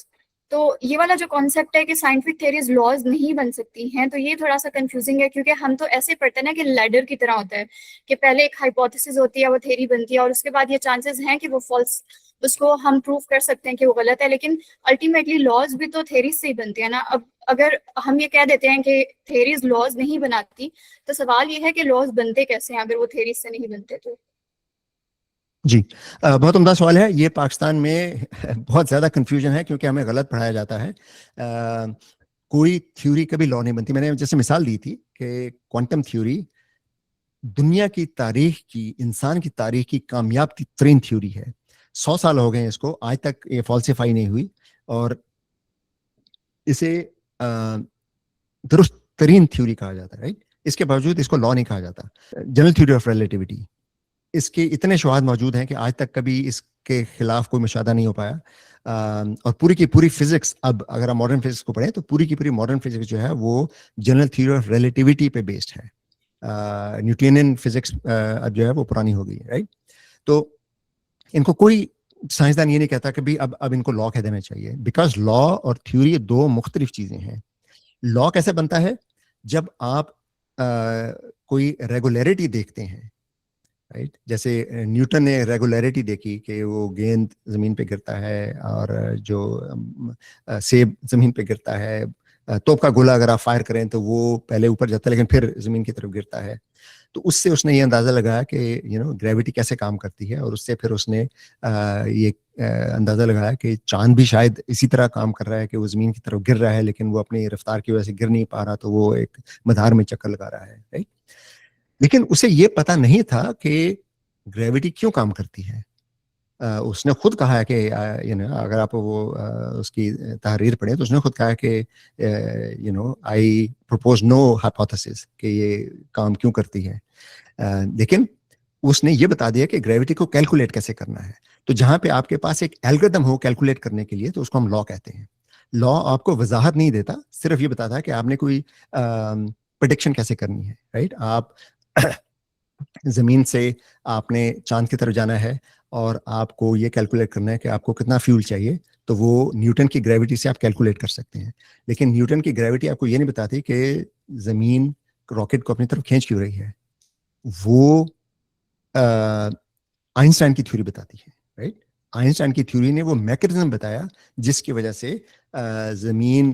تو یہ والا جو کانسیپٹ ہے کہ سائنٹیفک تھیریز لاز نہیں بن سکتی ہیں, تو یہ تھوڑا سا کنفیوزنگ ہے کیونکہ ہم تو ایسے پڑھتے ہیں نا کہ لیڈر کی طرح ہوتا ہے کہ پہلے ایک ہائپوتھیسس ہوتی ہے, وہ تھیری بنتی ہے, اور اس کے بعد یہ چانسز ہیں کہ وہ فالس, اس کو ہم پروف کر سکتے ہیں کہ وہ غلط ہے. لیکن الٹیمیٹلی لاز بھی تو تھیریز سے ہی بنتے ہیں نا. اب اگر ہم یہ کہہ دیتے ہیں کہ تھیریز لاز نہیں بناتی, تو سوال یہ ہے کہ لاز بنتے کیسے ہیں اگر وہ تھیریز سے نہیں بنتے تو. جی, بہت عمدہ سوال ہے. یہ پاکستان میں بہت زیادہ کنفیوژن ہے کیونکہ ہمیں غلط پڑھایا جاتا ہے. کوئی تھیوری کبھی لا نہیں بنتی. میں نے جیسے مثال دی تھی کہ کوانٹم تھیوری دنیا کی تاریخ کی, انسان کی تاریخ کی کامیاب ترین تھیوری ہے. 100 سال ہو گئے اس کو, آج تک یہ فالسیفائی نہیں ہوئی, اور اسے درست ترین تھیوری کہا جاتا ہے, رائٹ. اس کے باوجود اس کو لا نہیں کہا جاتا. جنرل تھیوری آف ریلیٹیوٹی, اس کے اتنے شواہد موجود ہیں کہ آج تک کبھی اس کے خلاف کوئی مشاہدہ نہیں ہو پایا. اور پوری کی پوری فزکس, اب اگر ہم ماڈرن فزکس کو پڑھیں تو پوری کی پوری ماڈرن فزکس جو ہے وہ جنرل تھیوری آف ریلیٹیوٹی پہ بیسڈ ہے. نیوٹینین فزکس اب جو ہے وہ پرانی ہو گئی ہے, رائٹ. تو ان کو کوئی سائنسدان یہ نہیں کہتا کہ اب ان کو لا کہہ دینا چاہیے, بیکاز لا اور تھیوری 2 مختلف چیزیں ہیں. لا کیسے بنتا ہے؟ جب آپ کوئی ریگولیرٹی دیکھتے ہیں, رائٹ. جیسے نیوٹن نے ریگولیرٹی دیکھی کہ وہ گیند زمین پہ گرتا ہے, اور جو سیب زمین پہ گرتا ہے, توپ کا گولا اگر آپ فائر کریں تو وہ پہلے اوپر جاتا ہے لیکن پھر زمین کی طرف گرتا ہے. تو اس سے اس نے یہ اندازہ لگایا کہ گریوٹی کیسے کام کرتی ہے, اور اس سے پھر اس نے یہ اندازہ لگایا کہ چاند بھی شاید اسی طرح کام کر رہا ہے کہ وہ زمین کی طرف گر رہا ہے لیکن وہ اپنی رفتار کی وجہ سے گر نہیں پا رہا, تو وہ ایک مدار میں چکر لگا رہا ہے, رائٹ. لیکن اسے یہ پتا نہیں تھا کہ گریوٹی کیوں کام کرتی ہے. اس نے خود کہا ہے کہ اگر آپ وہ اس کی تحریر پڑھیں تو اس نے خود کہا کہ آئی پروپوز نو ہائپوتھیسس کہ یہ کام کیوں کرتی ہے. لیکن اس نے یہ بتا دیا کہ گریوٹی کو کیلکولیٹ کیسے کرنا ہے. تو جہاں پہ آپ کے پاس ایک الگوریتم ہو کیلکولیٹ کرنے کے لیے تو اس کو ہم لا کہتے ہیں. لا آپ کو وضاحت نہیں دیتا, صرف یہ بتاتا ہے کہ آپ نے کوئی پریڈکشن کیسے کرنی ہے, رائٹ. آپ زمین سے آپ نے چاند کی طرف جانا ہے اور آپ کو یہ کیلکولیٹ کرنا ہے کہ آپ کو کتنا فیول چاہیے, تو وہ نیوٹن کی گریوٹی سے آپ کیلکولیٹ کر سکتے ہیں. لیکن نیوٹن کی گریوٹی آپ کو یہ نہیں بتاتی کہ زمین راکٹ کو اپنی طرف کھینچ کیوں رہی ہے. وہ آئنسٹائن کی تھیوری بتاتی ہے, رائٹ. آئنسٹائن کی تھیوری نے وہ میکانزم بتایا جس کی وجہ سے زمین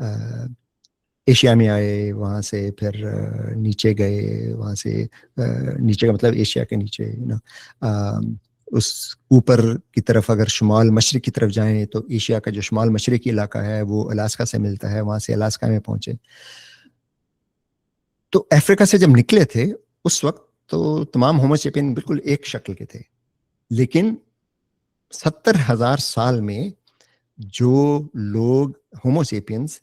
ایشیا میں آئے, وہاں سے پھر نیچے گئے, وہاں سے نیچے کا مطلب ایشیا کے نیچے اس اوپر کی طرف اگر شمال مشرق کی طرف جائیں تو ایشیا کا جو شمال مشرقی علاقہ ہے وہ الاسکا سے ملتا ہے, وہاں سے الاسکا میں پہنچے. تو افریقہ سے جب نکلے تھے اس وقت تو تمام ہومو سیپین بالکل ایک شکل کے تھے, لیکن 70,000 سال میں جو لوگ ہومو سیپینز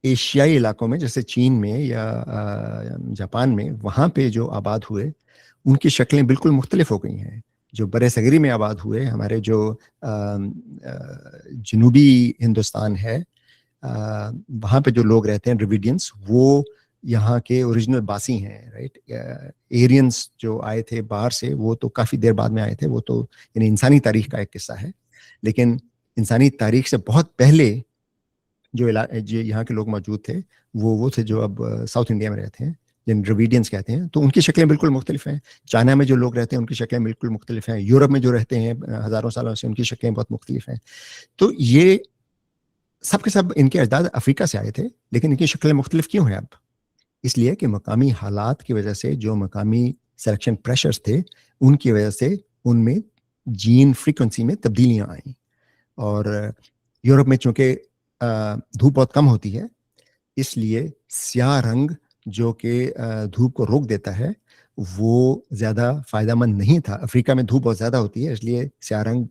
ایشیائی علاقوں میں جیسے چین میں یا جاپان میں وہاں پہ جو آباد ہوئے ان کی شکلیں بالکل مختلف ہو گئی ہیں. جو برِ صغیری میں آباد ہوئے, ہمارے جو جنوبی ہندوستان ہے وہاں پہ جو لوگ رہتے ہیں ڈریویڈینس, وہ یہاں کے اوریجنل باسی ہیں, رائٹ. ایرینز جو آئے تھے باہر سے وہ تو کافی دیر بعد میں آئے تھے, وہ تو یعنی انسانی تاریخ کا ایک قصہ ہے, لیکن انسانی تاریخ سے بہت پہلے جو یہاں کے لوگ موجود تھے وہ تھے جو اب ساؤتھ انڈیا میں رہتے ہیں, جن ڈریویڈینس کہتے ہیں. تو ان کی شکلیں بالکل مختلف ہیں. چائنا میں جو لوگ رہتے ہیں ان کی شکلیں بالکل مختلف ہیں. یورپ میں جو رہتے ہیں ہزاروں سالوں سے ان کی شکلیں بہت مختلف ہیں. تو یہ سب کے سب ان کے اجداد افریقہ سے آئے تھے, لیکن ان کی شکلیں مختلف کیوں ہیں اب؟ اس لیے کہ مقامی حالات کی وجہ سے جو مقامی سلیکشن پریشرز تھے ان کی وجہ سے ان میں جین فریکوینسی میں تبدیلیاں آئیں. اور یورپ میں چونکہ دھوپ بہت کم ہوتی ہے, اس لیے سیاہ رنگ جو کہ دھوپ کو روک دیتا ہے وہ زیادہ فائدہ مند نہیں تھا. افریقہ میں دھوپ بہت زیادہ ہوتی ہے, اس لیے سیاہ رنگ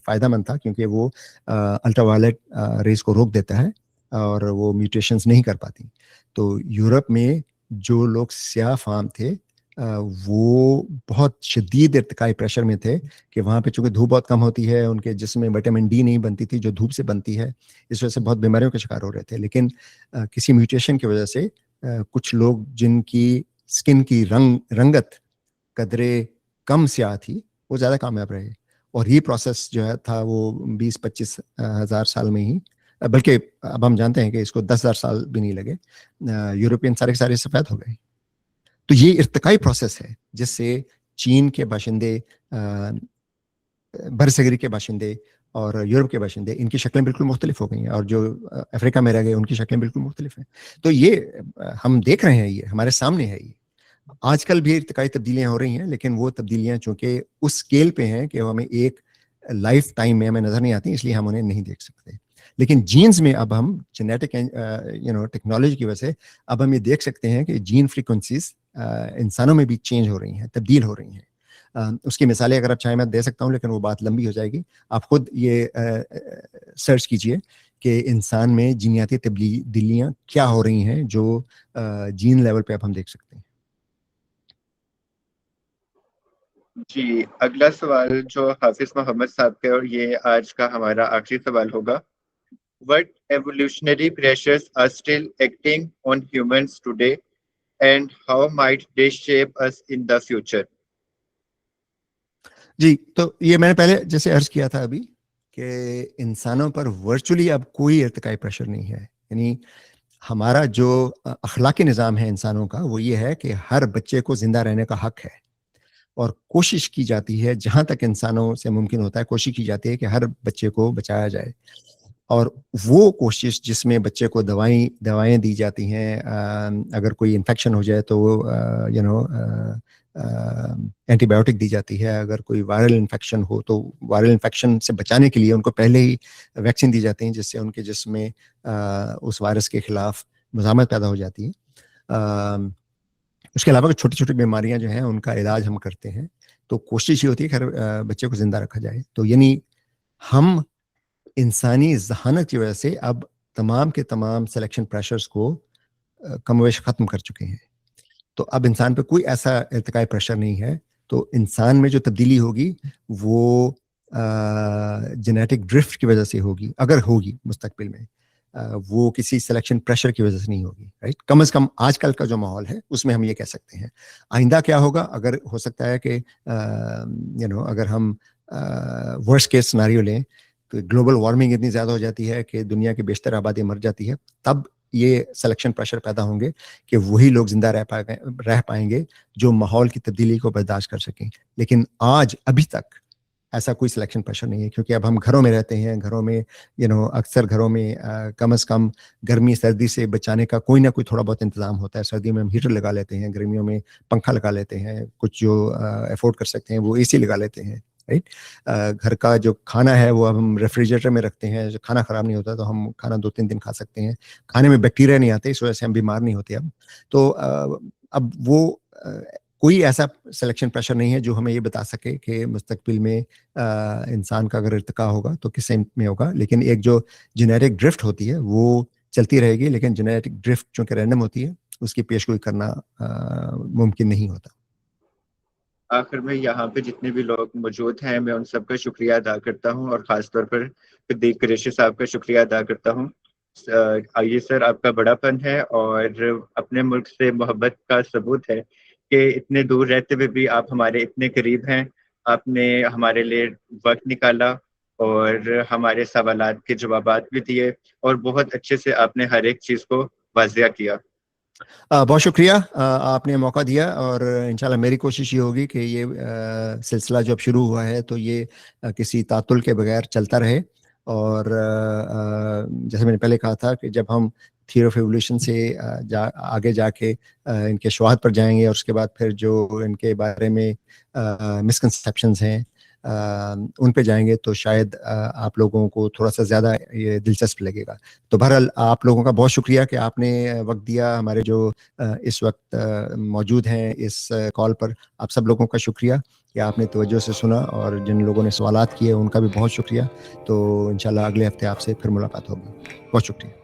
فائدہ مند تھا کیونکہ وہ الٹرا وائلٹ ریز کو روک دیتا ہے اور وہ میوٹیشنز نہیں کر پاتی. تو یورپ میں جو لوگ سیاہ فام تھے وہ بہت شدید ارتقائی پریشر میں تھے کہ وہاں پہ چونکہ دھوپ بہت کم ہوتی ہے, ان کے جسم میں وٹامن ڈی نہیں بنتی تھی جو دھوپ سے بنتی ہے, اس وجہ سے بہت بیماریوں کا شکار ہو رہے تھے. لیکن کسی میوٹیشن کی وجہ سے کچھ لوگ جن کی سکن کی رنگت قدرے کم سیاہ تھی وہ زیادہ کامیاب رہے. اور یہ پروسیس جو ہے تھا وہ 20-25 ہزار سال میں ہی, بلکہ اب ہم جانتے ہیں کہ اس کو 10,000 سال بھی نہیں لگے, یورپین سارے سفید ہو گئے. تو یہ ارتقائی پروسیس ہے جس سے چین کے باشندے, برصغیری کے باشندے اور یورپ کے باشندے ان کی شکلیں بالکل مختلف ہو گئی ہیں, اور جو افریقہ میں رہ گئے ان کی شکلیں بالکل مختلف ہیں. تو یہ ہم دیکھ رہے ہیں, یہ ہمارے سامنے ہے. یہ آج کل بھی ارتقائی تبدیلیاں ہو رہی ہیں, لیکن وہ تبدیلیاں چونکہ اس اسکیل پہ ہیں کہ ہمیں ایک لائف ٹائم میں ہمیں نظر نہیں آتی, اس لیے ہم انہیں نہیں دیکھ سکتے. لیکن جینز میں اب ہم جینیٹک ٹیکنالوجی کی وجہ سے اب ہم یہ دیکھ سکتے ہیں کہ جین فریکوینسیز انسانوں میں بھی چینج ہو رہی ہیں, تبدیل ہو رئی ہیں. اس کی مثالیں اگر آپ چاہیں میں دے سکتا ہوں, لیکن وہ بات لمبی ہو جائے گی. آپ خود یہ سرچ کیجئے کہ انسان میں جینیاتی تبدیلیاں کیا ہو رہی ہیں جو جین لیول پہ اب ہم دیکھ سکتے ہیں. جی, اگلا سوال جو حافظ محمد صاحب کے, اور یہ آج کا ہمارا آخری سوال ہوگا. What evolutionary pressures are still acting on humans today and how might they shape us in the future? جی, تو یہ میں نے پہلے جیسے عرض کیا تھا ابھی کہ انسانوں پر ورچولی اب کوئی ارتقائی پریشر نہیں ہے. یعنی ہمارا جو اخلاقی نظام ہے انسانوں کا وہ یہ ہے کہ ہر بچے کو زندہ رہنے کا حق ہے, اور کوشش کی جاتی ہے جہاں تک انسانوں سے ممکن ہوتا ہے, کوشش کی جاتی ہے کہ ہر بچے کو بچایا جائے. اور وہ کوشش جس میں بچے کو دوائیں دی جاتی ہیں, اگر کوئی انفیکشن ہو جائے تو وہ اینٹی بایوٹک دی جاتی ہے, اگر کوئی وائرل انفیکشن ہو تو وائرل انفیکشن سے بچانے کے لیے ان کو پہلے ہی ویکسین دی جاتی ہیں جس سے ان کے جسم میں اس وائرس کے خلاف مزاحمت پیدا ہو جاتی ہے. اس کے علاوہ چھوٹی چھوٹی بیماریاں جو ہیں ان کا علاج ہم کرتے ہیں, تو کوشش یہ ہوتی ہے کہ ہر بچے کو زندہ رکھا جائے. تو یعنی ہم انسانی ذہانت کی وجہ سے اب تمام کے تمام سلیکشن پریشرز کو کم و بیش ختم کر چکے ہیں. تو اب انسان پہ کوئی ایسا ارتقائی پریشر نہیں ہے. تو انسان میں جو تبدیلی ہوگی وہ جینیٹک ڈرفٹ کی وجہ سے ہوگی, اگر ہوگی مستقبل میں, وہ کسی سلیکشن پریشر کی وجہ سے نہیں ہوگی, رائٹ. کم از کم آج کل کا جو ماحول ہے اس میں ہم یہ کہہ سکتے ہیں. آئندہ کیا ہوگا, اگر ہو سکتا ہے کہ اگر ہم ورسٹ کیس سیناریو لیں تو گلوبل وارمنگ اتنی زیادہ ہو جاتی ہے کہ دنیا کی بیشتر آبادی مر جاتی ہے, تب یہ سلیکشن پریشر پیدا ہوں گے کہ وہی لوگ زندہ رہ پائیں گے جو ماحول کی تبدیلی کو برداشت کر سکیں. لیکن آج ابھی تک ایسا کوئی سلیکشن پریشر نہیں ہے, کیونکہ اب ہم گھروں میں رہتے ہیں, گھروں میں اکثر گھروں میں کم از کم گرمی سردی سے بچانے کا کوئی نہ کوئی تھوڑا بہت انتظام ہوتا ہے. سردیوں میں ہم ہیٹر لگا لیتے ہیں, گرمیوں میں پنکھا لگا لیتے ہیں, کچھ جو افورڈ کر سکتے ہیں وہ اے سی لگا لیتے ہیں, رائٹ. گھر کا جو کھانا ہے وہ اب ہم ریفریجریٹر میں رکھتے ہیں, جو کھانا خراب نہیں ہوتا تو ہم کھانا 2-3 دن کھا سکتے ہیں, کھانے میں بیکٹیریا نہیں آتے, اس وجہ سے ہم بیمار نہیں ہوتے اب. تو اب وہ کوئی ایسا سلیکشن پریشر نہیں ہے جو ہمیں یہ بتا سکے کہ مستقبل میں انسان کا اگر ارتقا ہوگا تو کس سمت میں ہوگا. لیکن ایک جو جنیرک ڈرفٹ ہوتی ہے وہ چلتی رہے گی, لیکن جنیرک ڈرفٹ چونکہ رینڈم ہوتی ہے اس کی پیش گوئی کرنا ممکن نہیں ہوتا. آخر میں یہاں پہ جتنے بھی لوگ موجود ہیں میں ان سب کا شکریہ ادا کرتا ہوں, اور خاص طور پر صدیق قریشی صاحب کا شکریہ ادا کرتا ہوں. یہ سر آپ کا بڑا پن ہے اور اپنے ملک سے محبت کا ثبوت ہے کہ اتنے دور رہتے ہوئے بھی آپ ہمارے اتنے قریب ہیں. آپ نے ہمارے لیے وقت نکالا اور ہمارے سوالات کے جوابات بھی دیے, اور بہت اچھے سے آپ نے ہر ایک چیز کو واضح کیا. بہت شکریہ, آپ نے موقع دیا, اور انشاءاللہ میری کوشش یہ ہوگی کہ یہ سلسلہ جب شروع ہوا ہے تو یہ کسی تعطل کے بغیر چلتا رہے. اور جیسے میں نے پہلے کہا تھا کہ جب ہم تھیوری آف ایولیوشن سے آگے جا کے ان کے شواہد پر جائیں گے, اور اس کے بعد پھر جو ان کے بارے میں مسکنسیپشنز ہیں ان پہ جائیں گے, تو شاید آپ لوگوں کو تھوڑا سا زیادہ یہ دلچسپ لگے گا. تو بہرحال آپ لوگوں کا بہت شکریہ کہ آپ نے وقت دیا. ہمارے جو اس وقت موجود ہیں اس کال پر, آپ سب لوگوں کا شکریہ کہ آپ نے توجہ سے سنا, اور جن لوگوں نے سوالات کیے ان کا بھی بہت شکریہ. تو انشاءاللہ اگلے ہفتے آپ سے پھر ملاقات ہوگی. بہت شکریہ.